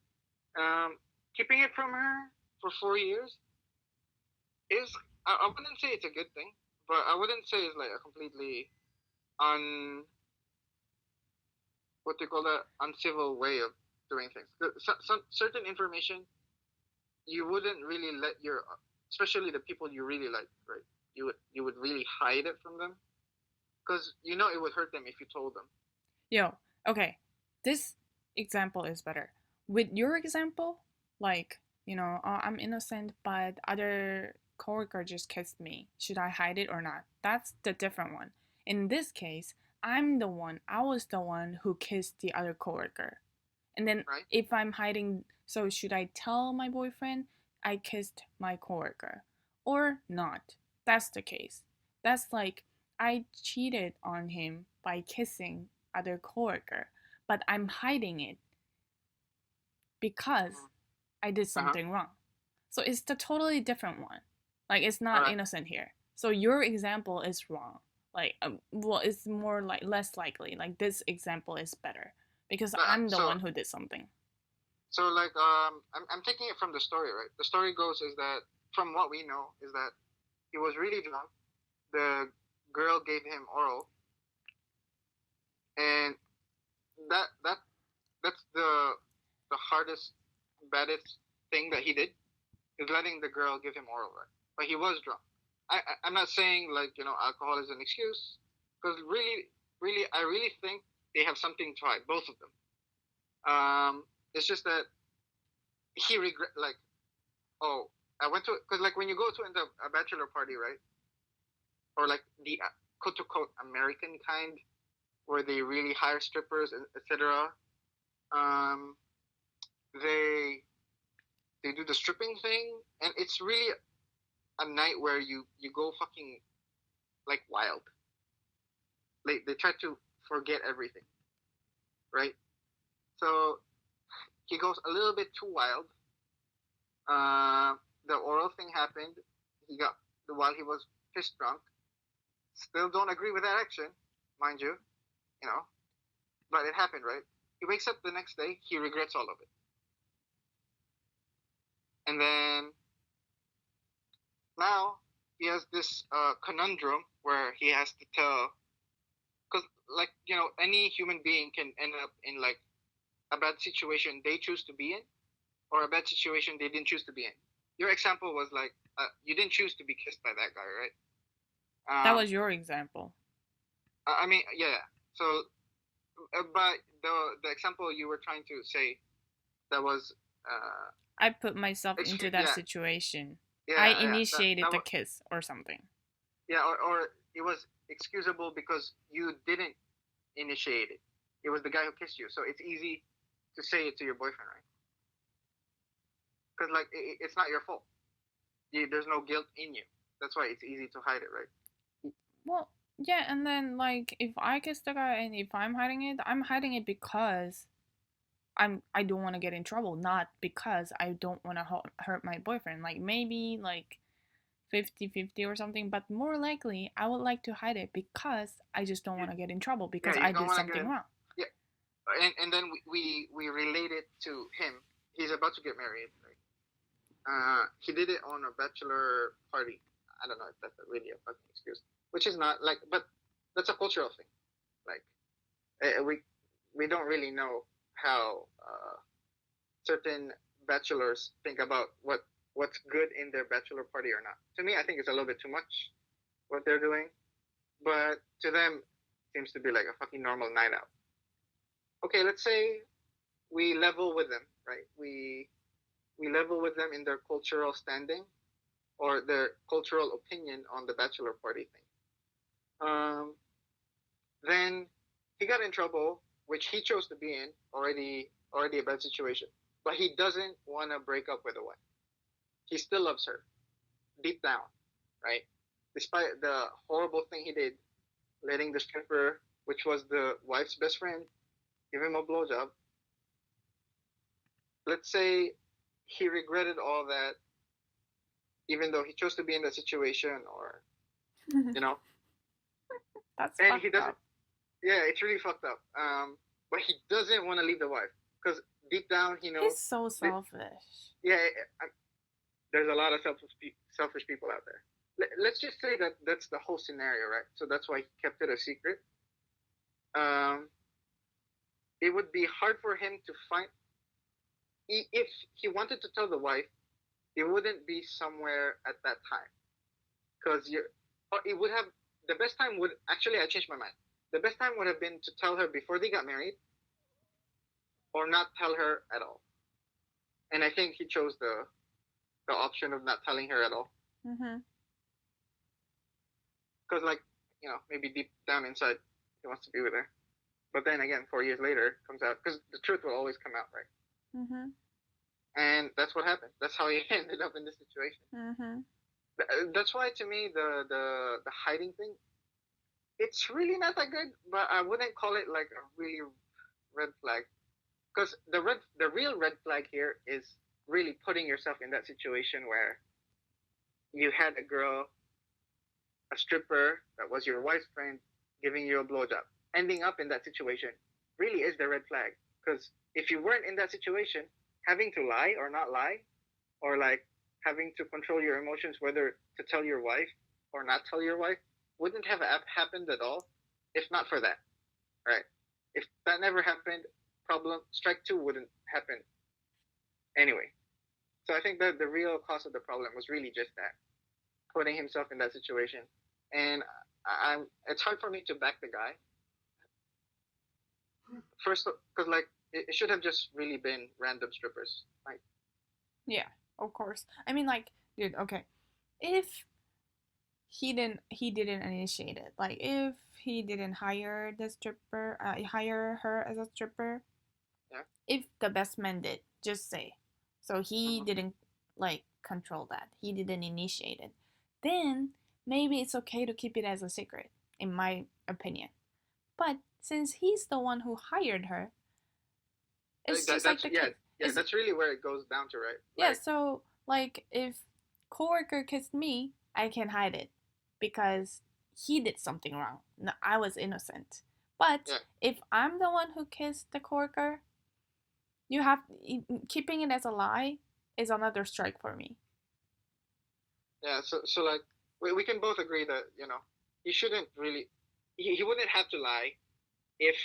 Um, Keeping it from her for 4 years is, I wouldn't say it's a good thing, but I wouldn't say it's like a completely un what they call that uncivil way of doing things. Some certain information you wouldn't really let your, especially the people you really like, right? You would really hide it from them because you know it would hurt them if you told them. Yo, okay, this example is better. With your example, like, oh, I'm innocent, but other coworker just kissed me. Should I hide it or not? That's the different one. In this case, I was the one who kissed the other coworker. And then Right? if I'm hiding, so should I tell my boyfriend I kissed my coworker or not? That's the case. That's like I cheated on him by kissing other coworker, but I'm hiding it because I did Uh huh. something wrong. So it's the totally different one. Like it's All not right. innocent here. So your example is wrong. Like well, it's more like less likely. Like this example is better because But, I'm the one who did something. so like I'm taking it from the story, right? The story goes is that from what we know is that he was really drunk. The girl gave him oral, and that that's the hardest, baddest thing that he did is letting the girl give him oral, right? But he was drunk. I'm not saying like alcohol is an excuse, because really I really think they have something to hide, both of them. It's just that he regret like, oh, I went to, because like when you go to a bachelor party, right, or like the quote unquote American kind where they really hire strippers, etc. Um, they they do the stripping thing, and it's really a night where you go fucking like wild. Like they try to forget everything, right? So he goes a little bit too wild. The oral thing happened. He got while he was pissed drunk. Still don't agree with that action, mind you, you know. But it happened, right? He wakes up the next day. He regrets all of it. And then now he has this conundrum where he has to tell, because like any human being can end up in like a bad situation they choose to be in, or a bad situation they didn't choose to be in. Your example was like you didn't choose to be kissed by that guy, right? That Um, was your example. I mean, yeah. So, but the example you were trying to say that was I put myself into that yeah, situation. I yeah. initiated That the was kiss or something. yeah, or it was excusable because you didn't initiate it. It was the guy who kissed you, so it's easy to say it to your boyfriend, right? Because like it's not your fault. There's no guilt in you. That's why it's easy to hide it, right? Well, yeah, and then like if I kiss the guy and if I'm hiding it because I don't want to get in trouble, not because I don't want to hurt my boyfriend. Like maybe like 50-50 or something, but more likely I would like to hide it because I just don't You, want to get in trouble yeah, because you I don't did want to something get wrong. yeah, and then we relate it to him. He's about to get married, right? He did it on a bachelor party. I don't know if that's really a fucking excuse, which is not like, but that's a cultural thing. Like we don't really know how certain bachelors think about what's good in their bachelor party or not. To me, I think it's a little bit too much what they're doing, but to them, it seems to be like a fucking normal night out. Okay, let's say we level with them, right? We level with them in their cultural standing or their cultural opinion on the bachelor party thing. Um, then he got in trouble, which he chose to be in, already a bad situation. But he doesn't want to break up with a wife. He still loves her deep down, right? Despite the horrible thing he did, letting the stripper, which was the wife's best friend, give him a blowjob. Let's say he regretted all that, even though he chose to be in that situation, or you know, That's and he fucked doesn't. up. Yeah, it's really fucked up. But he doesn't want to leave the wife because deep down he He's knows so that selfish. yeah, there's a lot of selfish people out there. Let's just say that that's the whole scenario, right? So that's why he kept it a secret. Um, it would be hard for him to find if he wanted to tell the wife. It wouldn't be somewhere at that time because you. Or it would have the best time would actually I changed my mind. The best time would have been to tell her before they got married, or not tell her at all. And I think he chose the option of not telling her at all Mm-hmm. because like maybe deep down inside he wants to be with her. But then again, 4 years later, it comes out because the truth will always come out, right? Mm-hmm. And that's what happened. That's how he ended up in this situation. Mm-hmm. That's why to me the hiding thing, it's really not that good. But I wouldn't call it like a really red flag because the real red flag here is really putting yourself in that situation where you had a girl, a stripper that was your wife's friend, giving you a blowjob. Ending up in that situation really is the red flag. Because if you weren't in that situation, having to lie or not lie, or like having to control your emotions, whether to tell your wife or not tell your wife, wouldn't have happened at all if not for that, right? If that never happened, problem strike two wouldn't happen anyway. So I think that the real cause of the problem was really just that, putting himself in that situation. And it's hard for me to back the guy first because like it should have just really been random strippers, like Yeah, of course. I mean, like, dude, okay. If he didn't initiate it, like if he didn't hire her as a stripper, yeah. if the best man did, just say, so he Mm-hmm. didn't like control that, he didn't initiate it, then maybe it's okay to keep it as a secret, in my opinion. But since he's the one who hired her, it's just like That's the yeah, kids. yeah. It's That's really where it goes down to, right? Yeah, Like so like if coworker kissed me, I can hide it because he did something wrong. No, I was innocent. But yeah, if I'm the one who kissed the coworker, you have keeping it as a lie. is another strike for me. Yeah, so like we can both agree that, he shouldn't really he wouldn't have to lie if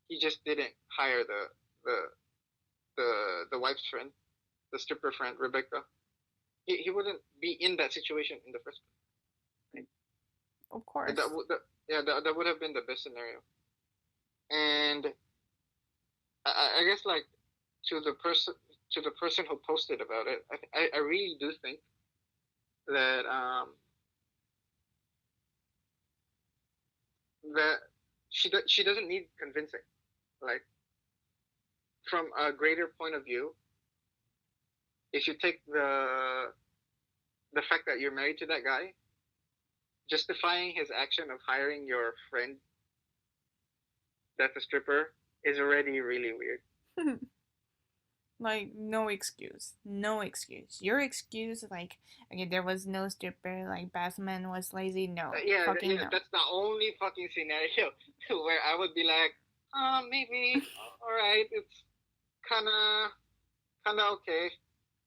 he just didn't hire the the wife's friend, the stripper friend, Rebecca. He wouldn't be in that situation in the first place. Of Right? course. Yeah, that would have been the best scenario. And I guess like to the person to the person who posted about it, I really do think that that she doesn't need convincing. Like from a greater point of view, if you take the fact that you're married to that guy, justifying his action of hiring your friend that's a stripper is already really weird. Like, no excuse. No excuse. Your excuse, like, okay, there was no stripper, like, Batman was lazy. No. Fucking Yeah, no. that's the only fucking scenario where I would be like, maybe, all right, it's kind of kind of okay.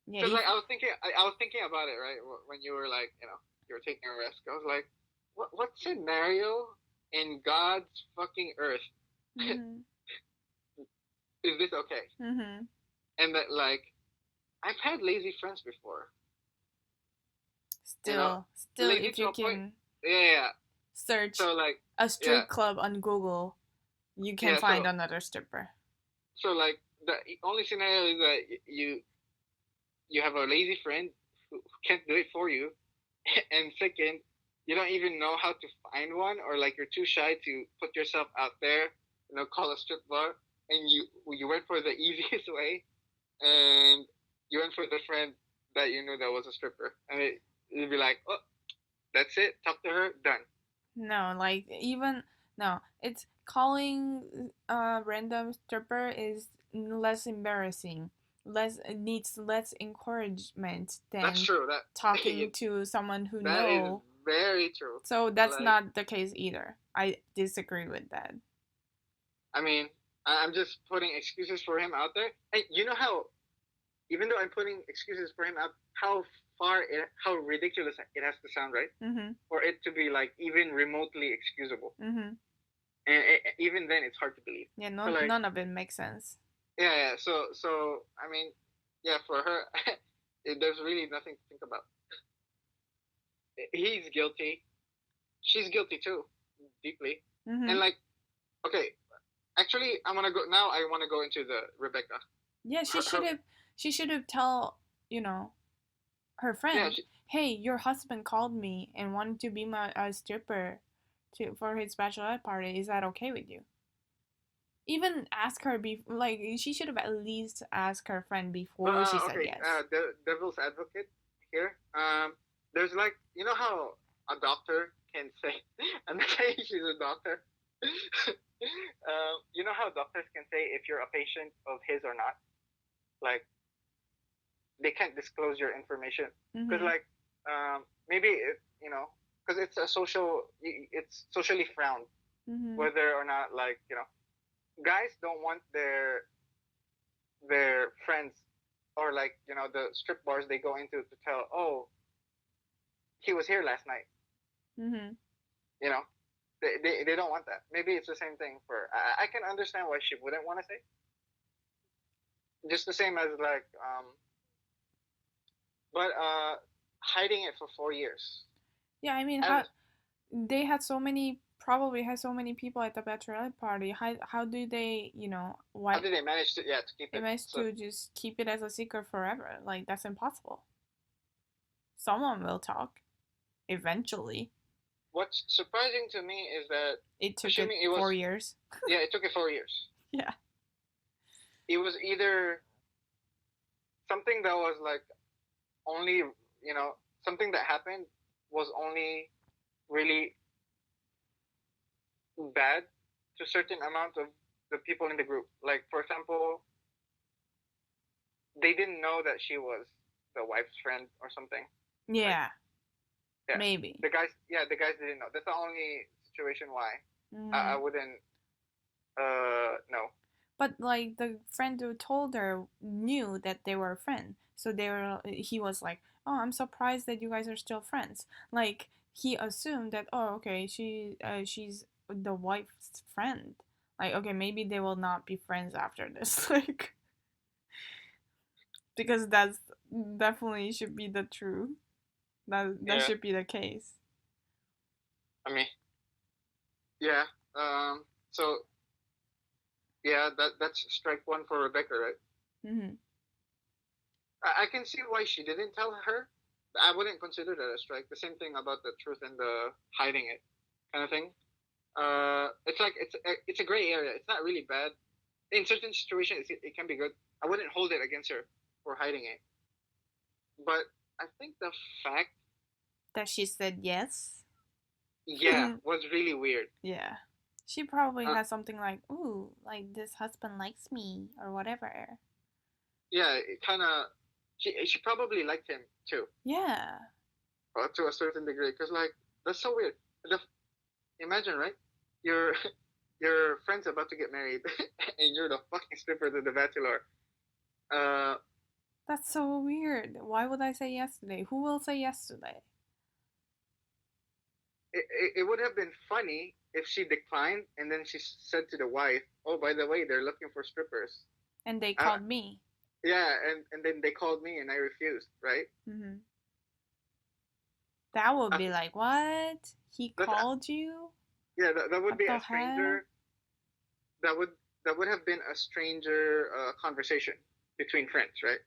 Yeah, Because if. like I was thinking about it right when you were like, you were taking a risk. I was like, what scenario in God's fucking earth Mm-hmm. is this okay? Mm-hmm. And that like I've had lazy friends before, you know, Still, lazy if to you a point. can Yeah, yeah, yeah. search So like, a yeah, strip club on Google, you can yeah. find another stripper. So like the only scenario is that you have a lazy friend who can't do it for you, and second, you don't even know how to find one, or like you're too shy to put yourself out there, call a strip bar, and you went for the easiest way, and you went for the friend that you knew that was a stripper, and you'd be like, oh, that's it, talk to her, done. No, like even no, it's calling a random stripper is less embarrassing. Less it needs less encouragement That's than true. That talking to someone who that is know. very true. So that's Like, not the case either. I disagree with that. I mean, I'm just putting excuses for him out there, and you know how even though I'm putting excuses for him out, how ridiculous it has to sound, right? Mhm. For it to be like even remotely excusable, Mhm. and even then, it's hard to believe. Yeah, So like, none of it makes sense. yeah. So I mean, yeah, for her, there's really nothing to think about. He's guilty. She's guilty too, deeply. And Mhm. like, okay, actually, I want to go now. I want to go into the Rebecca. Yeah, Her, she should have tell, you know, her yeah, friend, "Hey, your husband called me and wanted to be my stripper to for his bachelorette party. Is that okay with you?" Even ask her like she should have at least asked her friend but before she said okay, yes. the devil's advocate here. There's like, how a doctor can say, I'm not saying she's a doctor. You know how doctors can say if you're a patient of his or not, like they can't disclose your information because Mhm. like maybe because it's socially frowned Mhm. whether or not like guys don't want their friends or like the strip bars they go into to tell, oh, he was here last night, Mhm. you know they don't want that. Maybe it's the same thing for I can understand why she wouldn't want to say, just the same as like but hiding it for 4 years. Yeah, I mean, And they had so many probably had so many people at the bachelorette party. How do they, how why did they manage to keep they it managed so? to just keep it as a secret forever? Like that's impossible. Someone will talk eventually. What's surprising to me is that, It took it assuming it 4 was, years. yeah, it took it 4 years. Yeah. It was either something that was like only, something that happened was only really bad to a certain amount of the people in the group. Like, for example, they didn't know that she was the wife's friend or something. Like, Yeah, yeah, maybe. the guys didn't know. That's the only situation why I Mhm. wouldn't know. But like the friend who told her knew that they were a friend, so he was like, "Oh, I'm surprised that you guys are still friends." Like he assumed that, oh, okay, she's the wife's friend. Like, okay, maybe they will not be friends after this. Like, because that's definitely should be the truth. That Yeah, should be the case. I mean, yeah. So yeah, that's strike one for Rebecca, right? Mhm. I can see why she didn't tell her. I wouldn't consider that a strike. The same thing about the truth and the hiding it kind of thing. It's like it's a gray area. It's not really bad. In certain situations, it can be good. I wouldn't hold it against her for hiding it. But I think the fact, That she said yes. yeah, was really weird. Yeah. She probably Uh, has something like, ooh, like this husband likes me or whatever. yeah, it kind of. She probably liked him too, Yeah. to a certain degree. Cause like that's so weird. The, imagine, right? Your your friend's about to get married, and you're the fucking stripper to the bachelor. Uh, That's so weird. Why would I say yes today? Who will say yes today? it would have been funny if she declined and then she said to the wife, "Oh, by the way, they're looking for strippers." And they Uh, called me. yeah, and then they called me and I refused, right? Hmm. That would I, be like, what? He that's called you? yeah, that would What be the a heck? stranger. That would that would have been a stranger conversation between friends, right?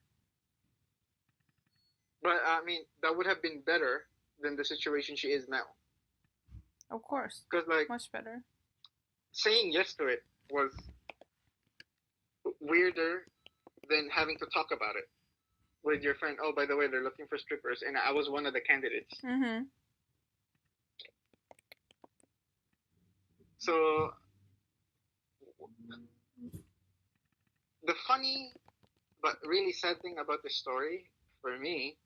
But I mean, that would have been better than the situation she is now. Of course. Because like Much better. saying yes to it was weirder than having to talk about it with your friend. Oh, by the way, they're looking for strippers, and I was one of the candidates. Mm-hmm. So the funny but really sad thing about the story for me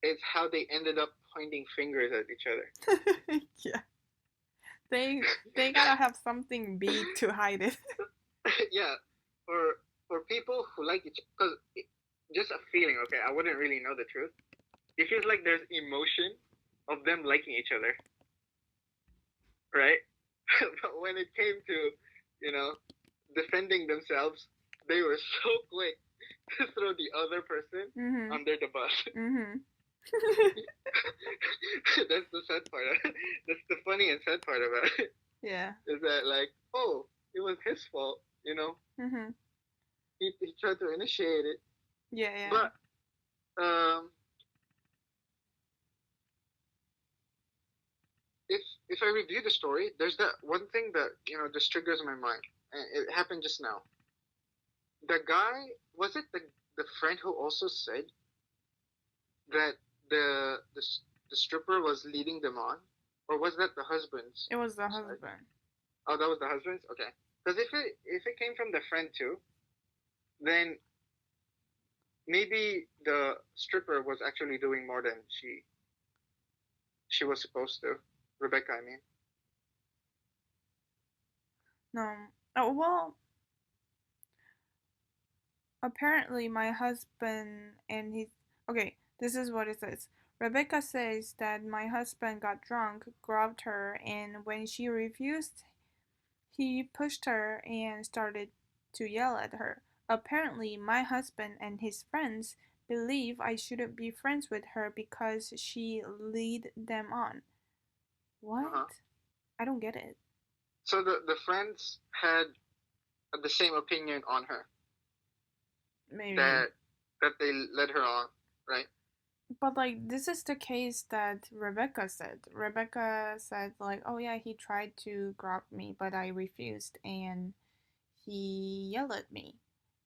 is how they ended up pointing fingers at each other. Yeah. They they gotta have something big to hide it. Yeah, for people who like each, because just a feeling. Okay, I wouldn't really know the truth. It feels like there's emotion of them liking each other, right? But when it came to, you know, defending themselves, they were so quick to throw the other person Mm-hmm. under the bus. Mm-hmm. That's the sad part. That's the funny and sad part about it. Yeah. Is that like, oh, it was his fault. Mm-hmm. He tried to initiate it, Yeah, yeah. but um, if if I review the story, there's that one thing that just triggers my mind, and it happened just now. The guy, was it the friend who also said that the the the stripper was leading them on, or was that the husband's It was the side? husband. Oh, that was the husband's. Okay, because if it came from the friend too, then maybe the stripper was actually doing more than she was supposed to. Rebecca, I mean. No. Oh, well, apparently my husband and his. Okay, this is what it says. Rebecca says that my husband got drunk, grabbed her, and when she refused, he pushed her and started to yell at her. Apparently, my husband and his friends believe I shouldn't be friends with her because she lead them on. Uh huh. What? I don't get it. So the friends had the same opinion on her Maybe. that they led her on, right? But like this is the case that Rebecca said. Rebecca said like, "Oh yeah, he tried to grab me, but I refused and he yelled at me."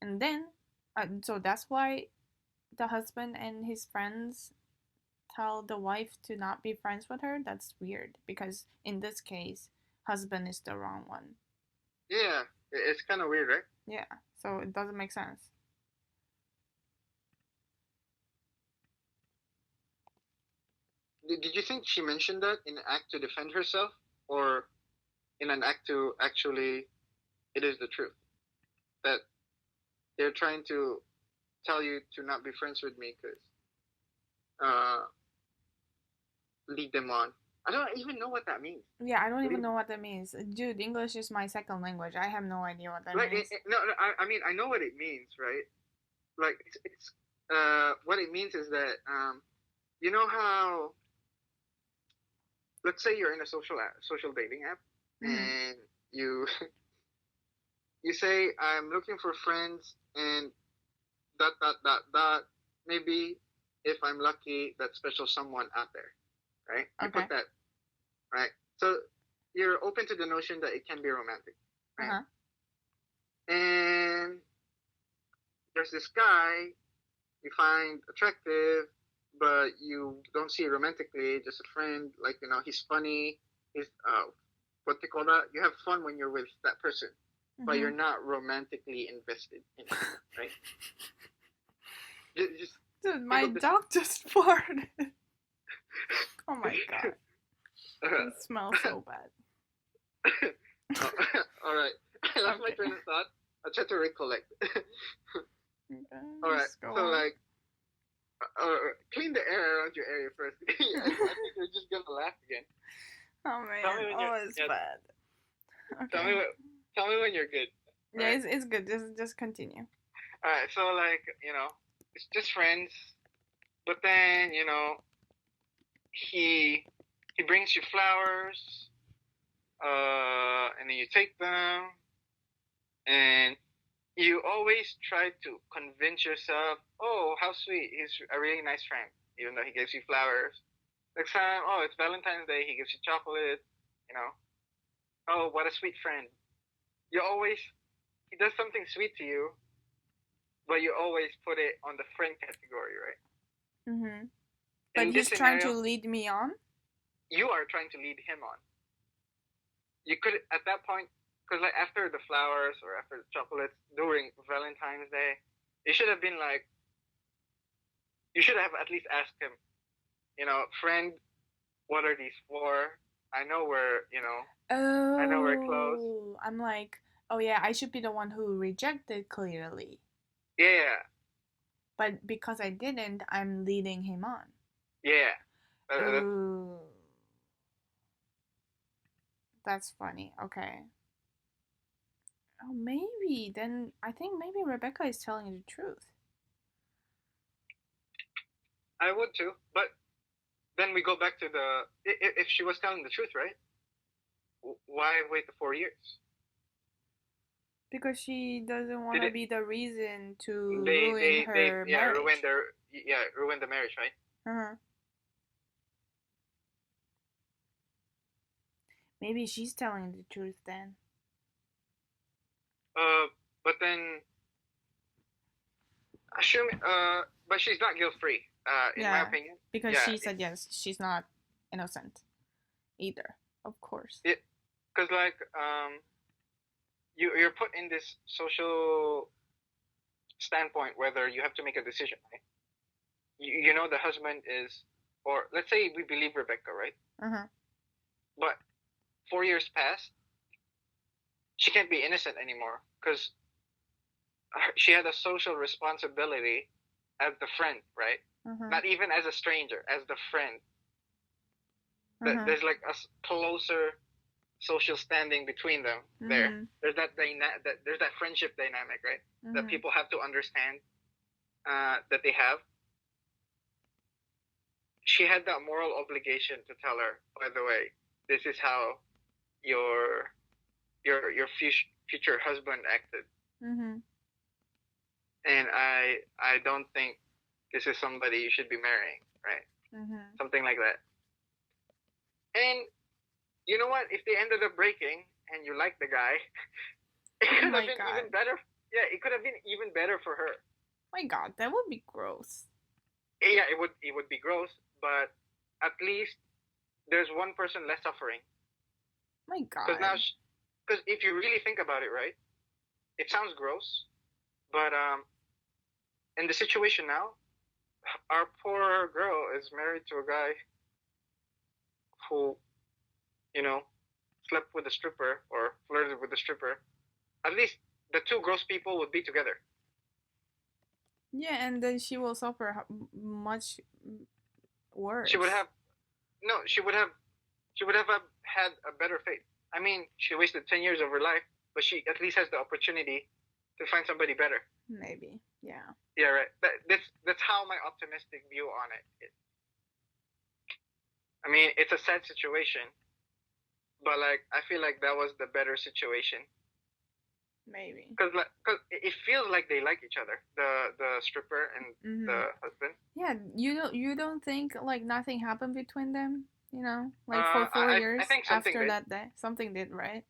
And then so that's why the husband and his friends tell the wife to not be friends with her. That's weird because in this case, husband is the wrong one. Yeah, it's kind of weird, right? Yeah. So it doesn't make sense. Did you think she mentioned that in an act to defend herself, or in an act to actually it is the truth? that they're trying to tell you to not be friends with me because uh, lead them on. I don't even know what that means. Yeah, I don't even Lead, know what that means. Dude, English is my second language. I have no idea what that like means. no, no, I mean I know what it means, right? Like it's what it means is that you know how, let's say you're in a social dating app Mm-hmm. and you you say I'm looking for friends and dot dot dot dot, maybe if I'm lucky that special someone out there, right? You put Okay. that, right? So you're open to the notion that it can be romantic, right? Uh-huh. And there's this guy you find attractive, but you don't see it romantically, just a friend. Like, he's funny. He's what they call that? You have fun when you're with that person, but Mm-hmm. you're not romantically invested in it, right? Just Dude, think my of this. dog just farted. Oh my god. It smells so bad. Oh, all right. I lost my Okay. train of thought. I'll try to recollect. Okay, All right. just go So on. like, clean the air around your area first. I think you're just gonna laugh again. Oh Tell man, me when you're oh it's yeah. bad. Tell Okay. me what. Tell me when you're good. All Yeah, right. it's good. Just continue. All right. So like, it's just friends. But then he he brings you flowers. And then you take them, and you always try to convince yourself, oh, how sweet. He's a really nice friend, even though he gives you flowers. Next time, oh, it's Valentine's Day. He gives you chocolate. You know, oh, what a sweet friend. You always he does something sweet to you, but you always put it on the friend category, right? Mm-hmm. But In this he's trying to scenario, lead me on. you are trying to lead him on. You could at that point, because like after the flowers or after the chocolates during Valentine's Day, you should have been like, you should have at least asked him, friend, what are these for? I know I know we're close. Oh, I'm like, oh yeah, I should be the one who rejected clearly. Yeah, But because I didn't, I'm leading him on. yeah. That's Oh, that's funny. Okay. Oh, maybe then I think maybe Rebecca is telling the truth. I would too, but then we go back to the if she was telling the truth, right? Why wait the 4 years? Because she doesn't want Did to it? be the reason to ruin They her yeah ruin marriage. their ruin the marriage, right? Uh-huh. Maybe she's telling the truth then. But then assume but she's not guilt free. In my Yeah, opinion, because yeah, she said yes, she's not innocent either, of course. it because like you're put in this social standpoint whether you have to make a decision, right? You know the husband is, or let's say we believe Rebecca, right? Uh-huh. But 4 years passed, she can't be innocent anymore because she had a social responsibility as the friend, right? Uh-huh. Not even as a stranger, as the friend. Uh-huh. There's like a closer social standing between them there. Mhm. There's that friendship dynamic, right? That Mhm. people have to understand that they have. She had that moral obligation to tell her, by the way, this is how your your future husband acted, Mhm. and I don't think this is somebody you should be marrying, right? Mhm. Something like that. And you know what? If they ended up breaking and you like the guy, it Oh could have my been god. even better. Yeah, it could have been even better for her. My god, that would be gross. Yeah, it would be gross, but at least there's one person less suffering. My Because now, god. because if you really think about it, right, it sounds gross, but in the situation now, our poor girl is married to a guy who, you know, slept with a stripper or flirted with a stripper. At least the two gross people would be together. Yeah, and then she will suffer much She would worse. have no. She would have had a better fate. I mean, she wasted 10 years of her life, but she at least has the opportunity to find somebody better. Maybe. Yeah. Yeah, right. That's how my optimistic view on it is. I mean, it's a sad situation, but like I feel like that was the better situation Maybe. cause it feels like they like each other, the stripper and Mhm. the husband. Yeah, you don't think like nothing happened between them, like for four I years think something after did. that day, something did, right?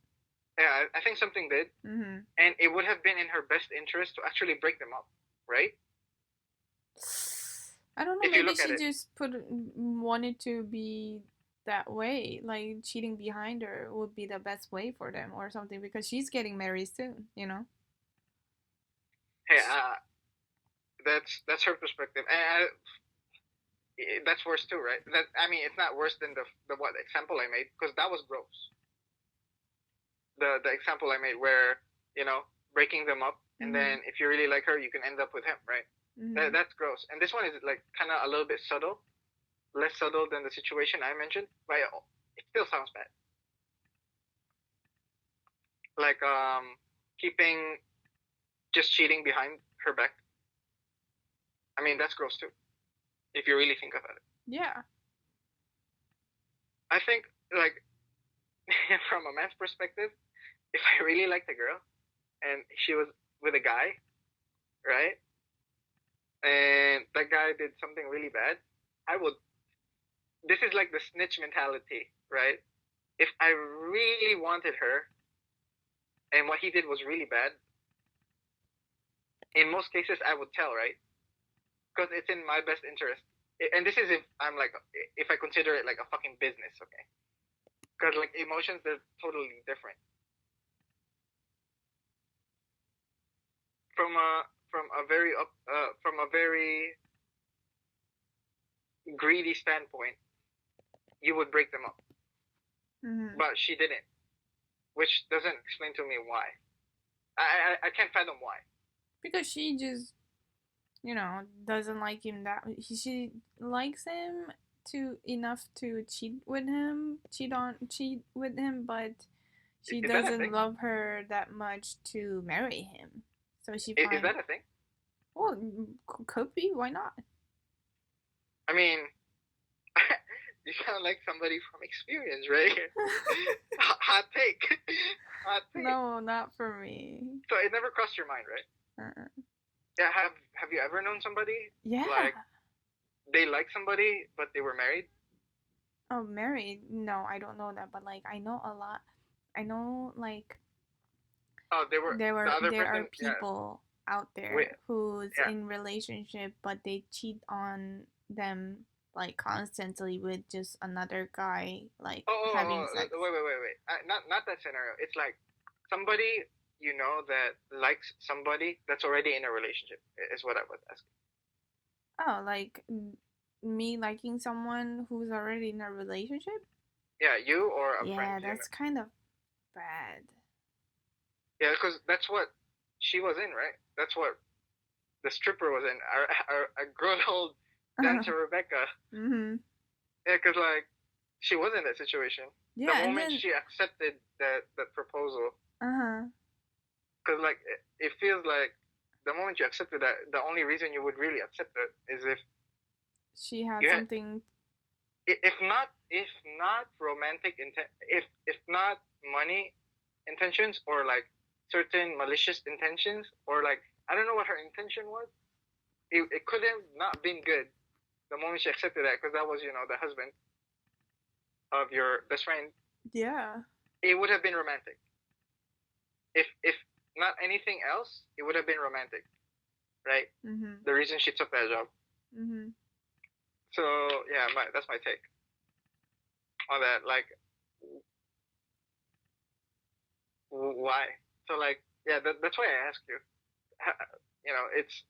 Yeah, I think something did, Mhm. and it would have been in her best interest to actually break them up, right? I don't know. If you Maybe look at she it, just wanted to be that way. Like cheating behind her would be the best way for them, or something, because she's getting married soon. hey, that's her perspective, and that's worse too, right? That I mean, it's not worse than the what example I made because that was gross. The example I made where you know breaking them up, and Mhm. then if you really like her, you can end up with him, right? Mhm. That's gross. And this one is like kind of a little bit subtle, less subtle than the situation I mentioned, but it still sounds bad. Like keeping just cheating behind her back. I mean, that's gross too, if you really think about it. Yeah. I think like from a man's perspective, if I really liked a girl and she was with a guy, right? And that guy did something really bad, I would. This is like the snitch mentality, right? If I really wanted her and what he did was really bad, in most cases I would tell, right? Because it's in my best interest. And this is if I'm like, if I consider it like a fucking business, okay? Because like emotions, they're totally different. From a very greedy standpoint, you would break them up, Mhm. but she didn't, which doesn't explain to me why. I can't fathom why. Because she just doesn't like him, that she likes him to enough to cheat with him, but she Is that a thing? doesn't love her that much to marry him. So she Is find that a thing? well, could be, why not? I mean, you sound like somebody from experience, right? Hot take. Hot take. No, not for me. So it never crossed your mind, right? Uh-uh. Yeah. Have you ever known somebody Yeah. like they like somebody but they were married? Oh, married? No, I don't know that, but like I know a lot. I know like Oh, they were the other there are person. Yeah. people out Wait. there who's Yeah. in relationship, but they cheat on them like constantly with just another guy, like having sex. Wait. Not that scenario. It's like somebody you know that likes somebody that's already in a relationship. Is what I was asking. Oh, like me liking someone who's already in a relationship? Yeah, you or a friend Yeah, you that's know. kind of bad. Yeah, because that's what she was in, right? That's what the stripper was in. A grown old dancer Rebecca. Mhm. Yeah, because like she was in that situation. The Yeah, and moment then she accepted that proposal, uh-huh. because like it feels like the moment you accepted that, the only reason you would really accept it is if She had you had, something. if not romantic intent, if not money intentions or like certain malicious intentions or like I don't know what her intention was. It could have not been good the moment she accepted that because that was the husband of your best friend. Yeah. It would have been romantic. If not anything else, it would have been romantic, right? Mhm. The reason she took that job. Mhm. So yeah, that's my take on that. Like, why? So like, yeah, that's why I ask you.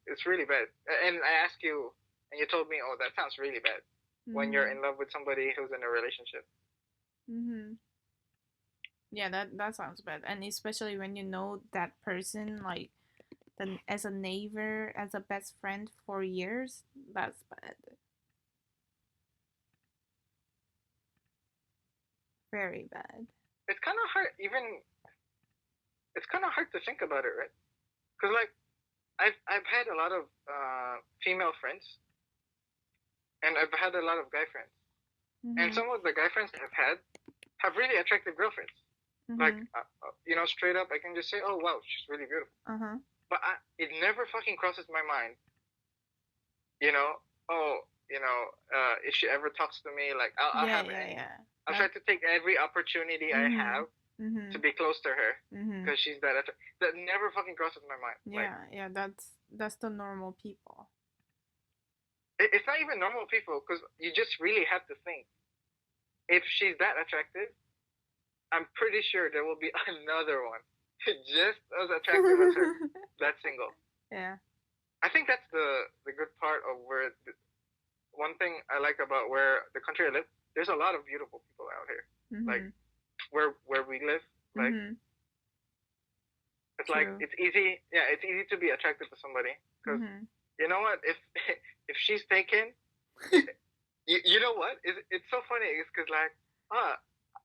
It's really bad. And I ask you, and you told me, oh, that sounds really bad. When you're Mhm. in love with somebody who's in a relationship. Mhm. Yeah, that sounds bad. And especially when you know that person like then as a neighbor, as a best friend for years, that's bad. Very bad. It's kind of hard, even it's kind of hard to think about it, right? Because like I've had a lot of female friends, and I've had a lot of guy friends, and Mhm. some of the guy friends I've had have really attractive girlfriends. Like Mhm. straight up, I can just say, oh wow, she's really beautiful. Uh-huh. But it never fucking crosses my mind, you know. Oh, if she ever talks to me, like I'll Yeah, have yeah, any. yeah. I'll try That to take every opportunity I mhm. have to Mhm. be close to her Mhm. because she's that. That never fucking crosses my mind. Like Yeah, yeah, that's the normal people. it's not even normal people because you just really have to think. If she's that attractive, I'm pretty sure there will be another one just as attractive as her that's single. Yeah. I think that's the good part of where one thing I like about where the country I live. There's a lot of beautiful people out here. Like Mhm. where we live, like Mhm. it's like True. it's easy. Yeah, it's easy to be attracted to somebody because Mhm. you know what? If if she's taken, you, you know what? It's so funny. It's because like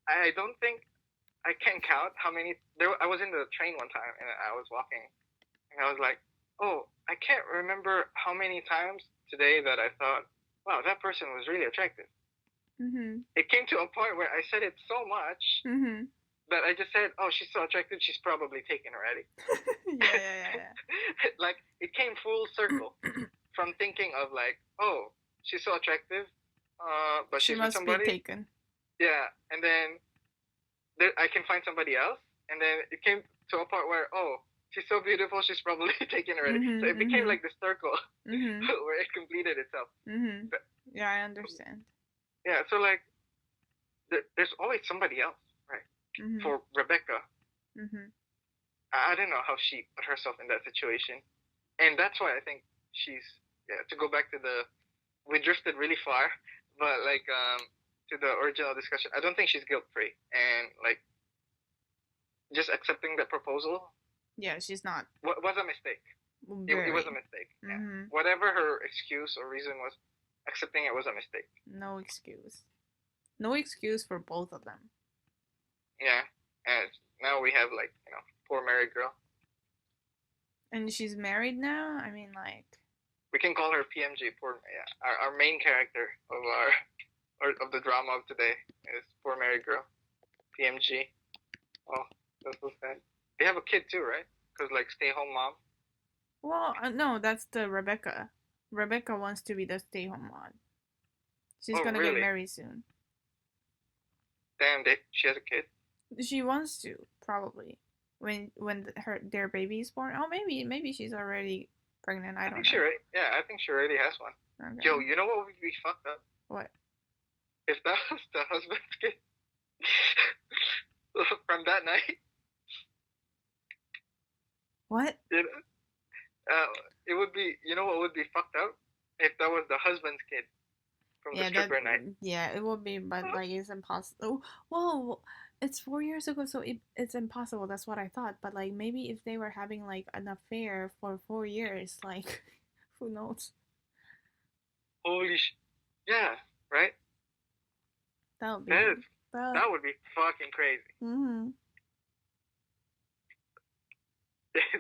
I don't think I can count how many. I was in the train one time and I was walking and I was like, oh, I can't remember how many times today that I thought, wow, that person was really attractive. Mhm. It came to a point where I said it so much Mhm. that I just said, oh, she's so attractive, she's probably taken already. Yeah, yeah, Like it came full circle yeah, yeah. from thinking of like, oh, she's so attractive, but She she's with must be somebody. taken. Yeah, and then I can find somebody else, and then it came to a point where oh, she's so beautiful, she's probably taken already. So Mhm. it became Mhm. like this circle Mhm. where it completed itself. Mhm. But, Yeah, I understand. yeah, so like there's always somebody else, right? Mhm. For Rebecca, Mhm. I don't know how she put herself in that situation, and that's why I think she's yeah. To go back to we drifted really far, but like to the original discussion, I don't think she's guilt free, and like just accepting that proposal Yeah, she's not was a mistake. It was a very. mistake. Yeah. Mhm. Whatever her excuse or reason was, accepting it was a mistake. No excuse. No excuse for both of them. Yeah. And now we have like poor married girl. And she's married now? I mean, like. We can call her PMG. Poor yeah. Our main character of our or of the drama of today is poor married girl. PMG. Oh, that's so sad. They have a kid too, right? Cause like stay home mom. Well, no, that's the Rebecca. Rebecca wants to be the stay home mom. She's Oh gonna get really? married soon. Damn, she has a kid. She wants to, probably. When their baby is born. Oh, maybe she's already pregnant. I I don't think she know. already. Yeah, I think she already has one. Yo, Okay. you know what would be fucked up What? if that was the husband's kid from that night. What? You know, uh, it would be. You know what would be fucked up if that was the husband's kid from the Yeah, that stripper night. yeah, it will be, but like it's impossible. Whoa, it's 4 years ago, so it's impossible. That's what I thought. But like maybe if they were having like an affair for 4 years, like who knows? Holy yeah, right. That would That be is that. that would be fucking crazy. Mhm.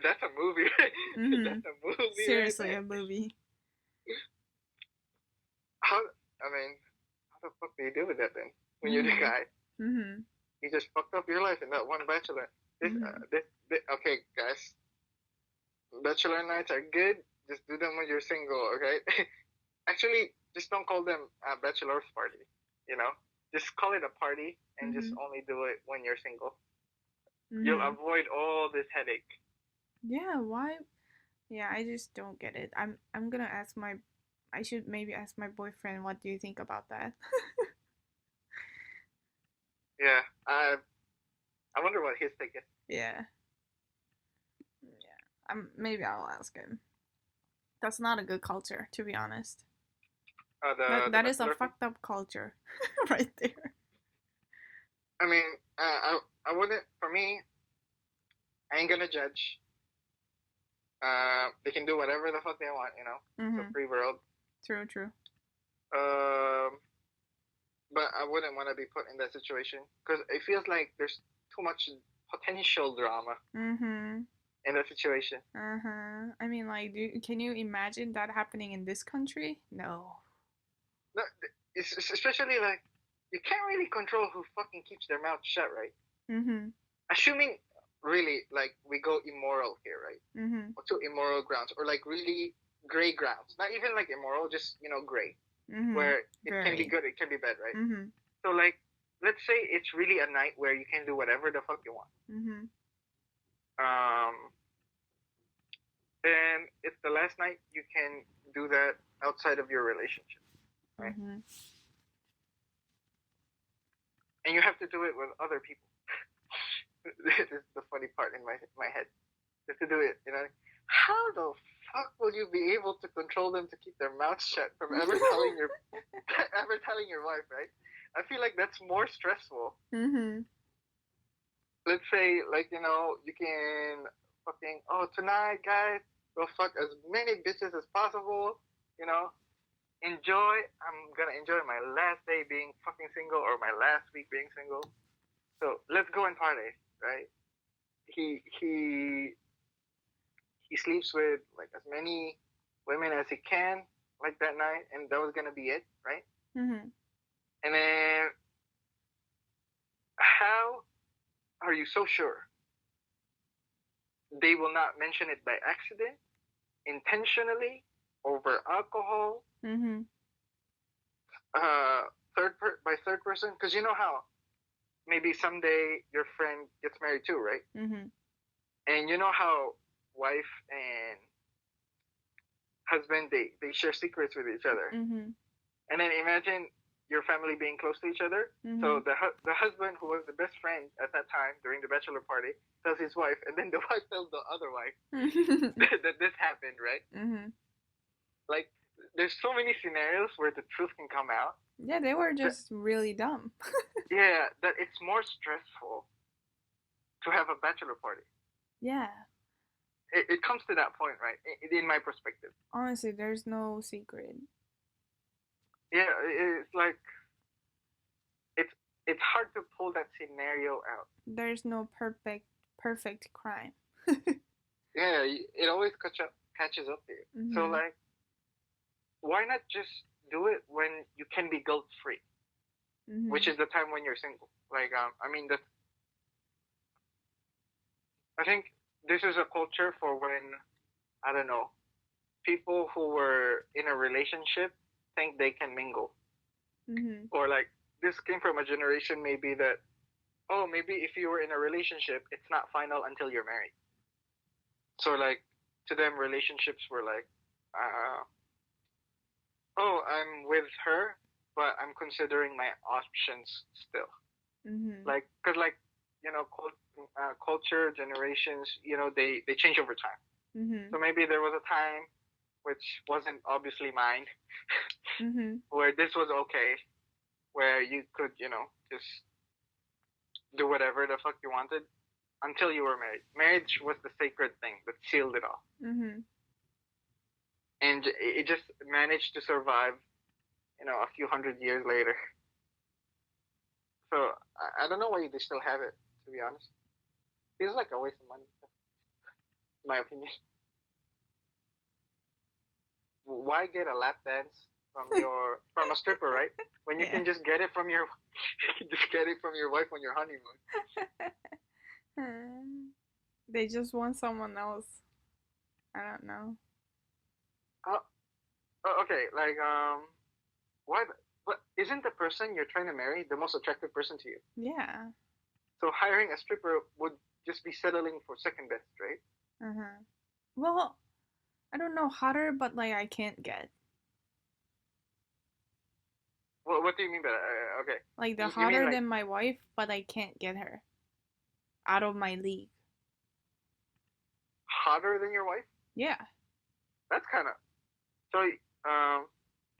That's a movie. Mhm. That's a movie right Seriously, there. a movie. How? I mean, how the fuck do you deal with that then? When you're the Mhm. guy, Mhm. you just fucked up your life in that one bachelor. Mhm. Okay, guys. Bachelor nights are good. Just do them when you're single, okay? Actually, just don't call them a bachelor's party. You know, just call it a party and just Mhm. only do it when you're single. You'll Mhm. avoid all this headache. Yeah. Why? Yeah, I just don't get it. I'm gonna ask my. I should maybe ask my boyfriend. What do you think about that? Yeah, I wonder what he's thinking. Yeah. Yeah. Maybe I'll ask him. That's not a good culture, to be honest. The That is a bachelor thing. fucked up culture, right there. I mean, I wouldn't me, I ain't gonna judge. They can do whatever the fuck they want, you know. It's a Mhm. free world. True, true. Um, but I wouldn't want to be put in that situation because it feels like there's too much potential drama Mhm. in that situation. Uh-huh. I mean, like, can you imagine that happening in this country? No. No, it's especially like you can't really control who fucking keeps their mouth shut, right? Mhm. Assuming really like we go immoral here, right? Mhm. Or to immoral grounds or like really gray grounds. Not even like immoral, just gray, Mhm. where it can be Very. good, it can be bad, right? Mhm. So like, let's say it's really a night where you can do whatever the fuck you want. Mhm. Um, then it's the last night you can do that outside of your relationship, right? Mhm. And you have to do it with other people. This is the funny part in my head. You have to do it, How the fuck will you be able to control them to keep their mouths shut from ever telling your ever telling your wife, right? I feel like that's more stressful. Mhm. Let's say, like, you can fucking, oh, tonight, guys, we'll fuck as many bitches as possible, you know? Enjoy. I'm gonna enjoy my last day being fucking single or my last week being single. So let's go and party, right? He he he sleeps with like as many women as he can, like that night, and that was gonna be it, right? Mhm. And then how are you so sure they will not mention it by accident, intentionally, over alcohol, Mhm. uh, by third person? Because you know how maybe someday your friend gets married too, right? Mhm. And you know how wife and husband they share secrets with each other. Mhm. And then imagine your family being close to each other. So Mhm. the husband who was the best friend at that time during the bachelor party tells his wife, and then the wife tells the other wife Mhm. that this happened, right? Mhm. Like there's so many scenarios where the truth can come out. Yeah, they were That, just really dumb. yeah, that it's more stressful to have a bachelor party. Yeah. It comes to that point, right? In my perspective. Honestly, there's no secret. Yeah, it's like it's it's hard to pull that scenario out. There's no perfect crime. Yeah, it always catches up to you. So Mhm. like, why not just do it when you can be guilt free, which Mhm. is the time when you're single. Like, I mean, I think this is a culture for when I don't know people who were in a relationship think they can mingle, Mhm. or like this came from a generation maybe that oh maybe if you were in a relationship it's not final until you're married. So like to them relationships were like uh, oh, I'm with her, but I'm considering my options still. Mhm. Like, cause like, culture, generations, they change over time. Mhm. So maybe there was a time, which wasn't obviously mine, Mhm. where this was okay, where you could, just do whatever the fuck you wanted until you were married. Marriage was the sacred thing that sealed it all, Mhm. and it just managed to survive, a few hundred years later. So I don't know why they still have it. To be honest, feels like a waste of money, in my opinion. Why get a lap dance from a stripper, right? When you Yeah. can just get it from your just get it from your wife on your honeymoon. They just want someone else. I don't know. Oh, okay. Like why? But isn't the person you're trying to marry the most attractive person to you? Yeah. So hiring a stripper would just be settling for second best, right? Uh-huh. Well, I don't know hotter, but like I can't get. What do you mean by that? Okay, Like the you mean hotter like than my wife, but I can't get her out of my league. hotter than your wife? Yeah. That's kind of so.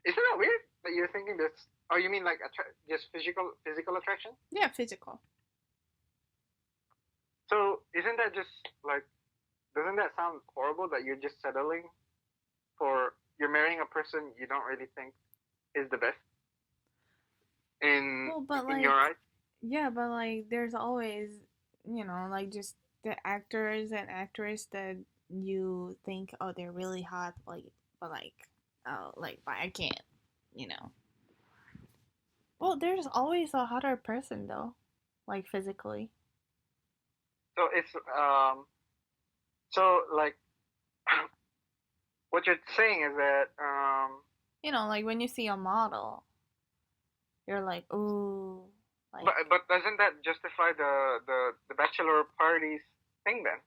Isn't that weird that you're thinking this? Oh, you mean like just physical attraction? Yeah, physical. So isn't that just like, doesn't that sound horrible that you're just settling for, you're marrying a person you don't really think is the best in Well, but in your like, eyes? yeah, but like, there's always, like just the actors and actresses that you think, oh, they're really hot, like, but like, oh, like, but I can't, you know. Well, there's always a hotter person though, like physically. So it's so like what you're saying is that Like when you see a model, you're like, ooh, like, but doesn't that justify the bachelor parties thing then,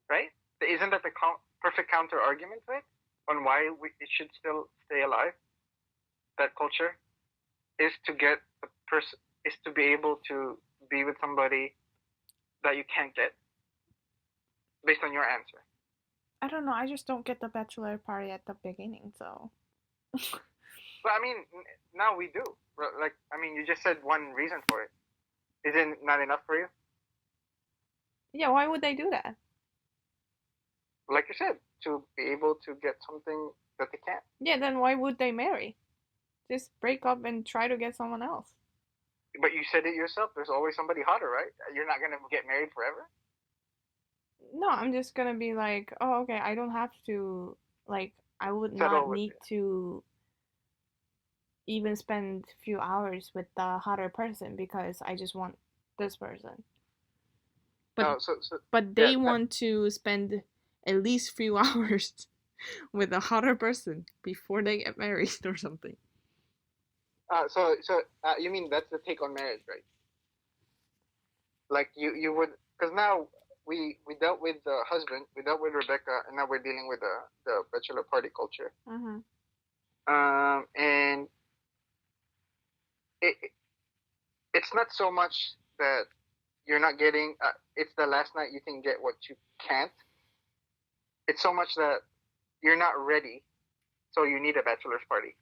right? Isn't that the perfect counter argument to it on why it should still stay alive? That culture is to get a person, is to be able to be with somebody that you can't get based on your answer. I don't know. I just don't get the bachelor party at the beginning, so. But I mean, now we do. Like, I mean, you just said one reason for it. Is it not enough for you? Yeah, why would they do that? Like you said, to be able to get something that they can't. Yeah, then why would they marry? Just break up and try to get someone else. But you said it yourself. There's always somebody hotter, right? You're not gonna get married forever. No, I'm just gonna be like, oh, okay, I don't have to, like, I would not Settle with need it. to even spend a few hours with the hotter person because I just want this person. But No, so but yeah. they want to spend at least few hours with a hotter person before they get married or something. You mean that's the take on marriage, right? Like you would, because now we dealt with the husband, we dealt with Rebecca, and now we're dealing with the bachelor party culture. Mm-hmm. And it it's not so much that you're not getting. It's the last night you can get what you can't. It's so much that you're not ready, so you need a bachelor's party.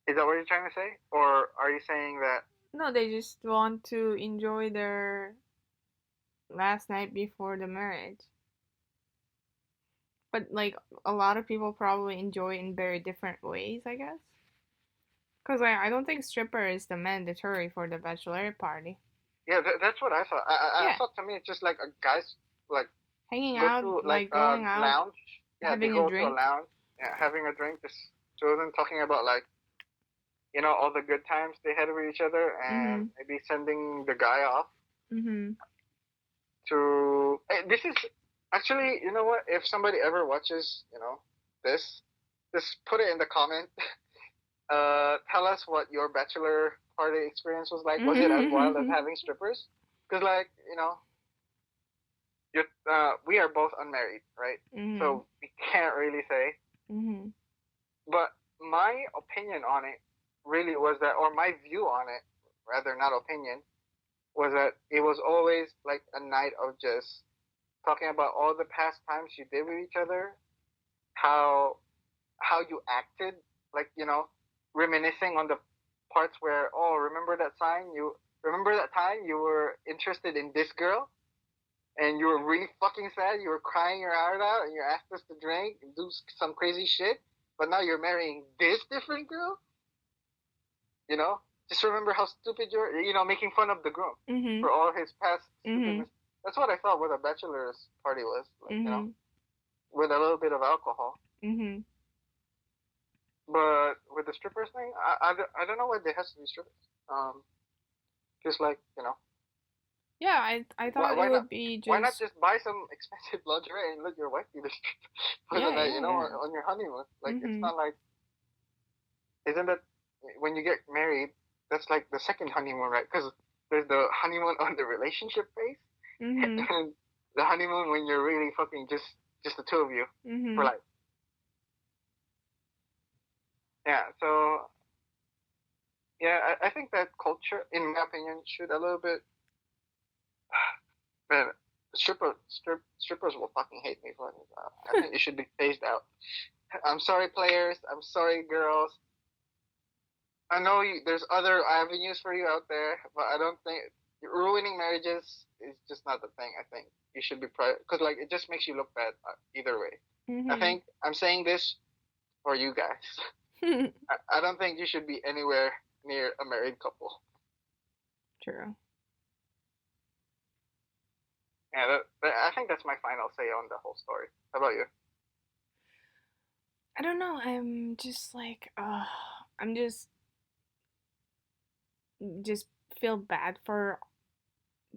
Is that what you're trying to say, or are you saying that? No, they just want to enjoy their last night before the marriage. But like a lot of people probably enjoy in very different ways, I guess. Cause I don't think stripper is the mandatory for the bachelorette party. Yeah, that's what I thought. I Yeah, thought to me it's just like a guys like hanging go out, to like like a going out, lounge. Yeah, they having a go to a drink. lounge, yeah, having a drink, just two of them talking about like all the good times they had with each other, and Mhm. maybe sending the guy off Mhm. to. Hey, this is actually, you know what? If somebody ever watches, this, just put it in the comment. Tell us what your bachelor party experience was like. Was it as wild as Mhm. having strippers? Because like we are both unmarried, right? Mhm. So we can't really say. Mhm. But my opinion on it really was that, or my view on it, rather not opinion, was that it was always like a night of just talking about all the past times you did with each other, how how you acted, like reminiscing on the parts where, oh, remember that time you were interested in this girl and you were really fucking sad. You were crying your heart out, and you asked us to drink and do some crazy shit. But now you're marrying this different girl. You know, just remember how stupid you're. Making fun of the groom Mhm. for all his past Mhm. stupidness. That's what I thought what a bachelor's party was like. Mhm. With a little bit of alcohol. Mhm. But with the strippers thing, I don't know why there has to be strippers. Just like Yeah, I why thought it why not would be why not just. just buy some expensive lingerie and let your wife be the stripper for the Yeah, night? yeah, yeah. On your honeymoon. Like it's Mhm. not like, isn't that when you get married? That's like the second honeymoon, right? Because there's the honeymoon on the relationship phase, Mhm. and the honeymoon when you're really fucking just the two of you for Mhm. life. Yeah. So yeah, I think that culture, in my opinion, should a little bit. Man, strippers will fucking hate me for this. I think it should be phased out. I'm sorry, players. I'm sorry, girls. I know there's other avenues for you out there, but I don't think. ruining marriages is just not the thing. I think you should be private because like it just makes you look bad either way. I Mhm. think I'm saying this for you guys. I don't think you should be anywhere near a married couple. True. Yeah, I think that's my final say on the whole story. How about you? I don't know. I'm just like, I'm just feel bad for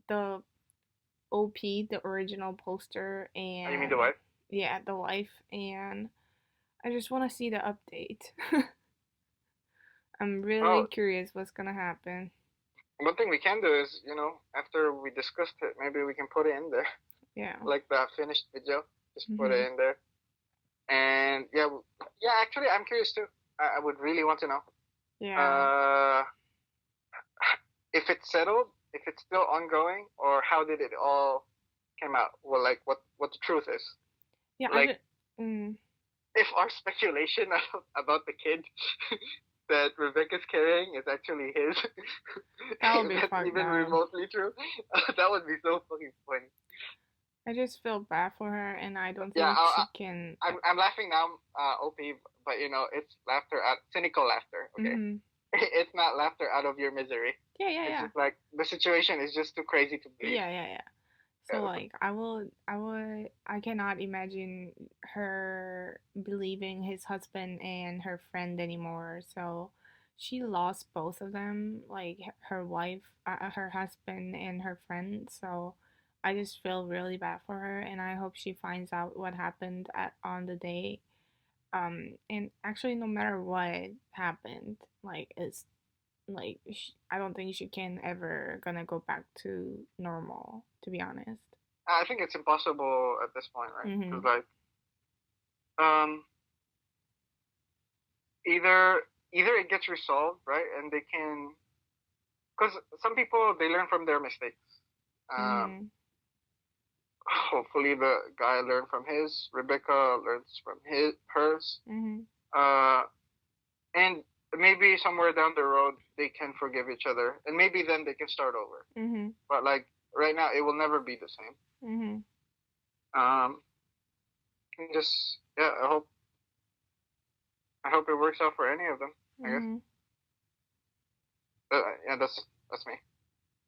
the OP, the original poster, Oh, you mean the and wife? yeah, the wife, and I just want to see the update. I'm really Oh, curious what's gonna happen. one thing we can do is, after we discussed it, maybe we can put it in there, Yeah. like the finished video. Just put Mhm. it in there. And yeah, yeah. Actually, I'm curious too. I would really want to know. Yeah. Uh, if it's settled, if it's still ongoing, or how did it all came out? Well, like what the truth is. Yeah. I Like just. Mm, if our speculation about the kid that Rebecca's carrying is actually his, that would if be that's fucked even up. remotely true, that would be so fucking funny. I just feel bad for her, and I don't Yeah, think she can. I'm laughing now, OP, but it's laughter at cynical laughter. Okay, Mhm. it's not laughter out of your misery. Yeah. Yeah. It's Yeah. just like the situation is just too crazy to believe. Yeah. Yeah. Yeah. So Yeah, like I cannot imagine her believing his husband and her friend anymore. So she lost both of them, like her wife, her husband and her friend. So I just feel really bad for her, and I hope she finds out what happened at on the day. And actually no matter what happened, like it's like I don't think she can ever gonna go back to normal, to be honest. I think it's impossible at this point, right? Because Mhm. like, um, either either it gets resolved, right, and they can, because some people they learn from their mistakes. Um, Mhm. hopefully the guy learned from his, Rebecca learns from hers, Mhm. uh, and maybe somewhere down the road they can forgive each other, and maybe then they can start over. Mhm. But like right now, it will never be the same. Mhm. And just yeah, I hope it works out for any of them. I guess. Mhm. Yeah, that's me.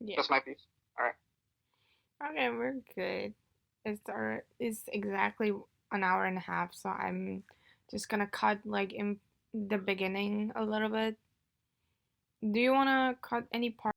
Yeah. That's my piece. All right. Okay, we're good. It's exactly an hour and a half, so I'm just gonna cut like in the beginning a little bit. Do you wanna cut any part?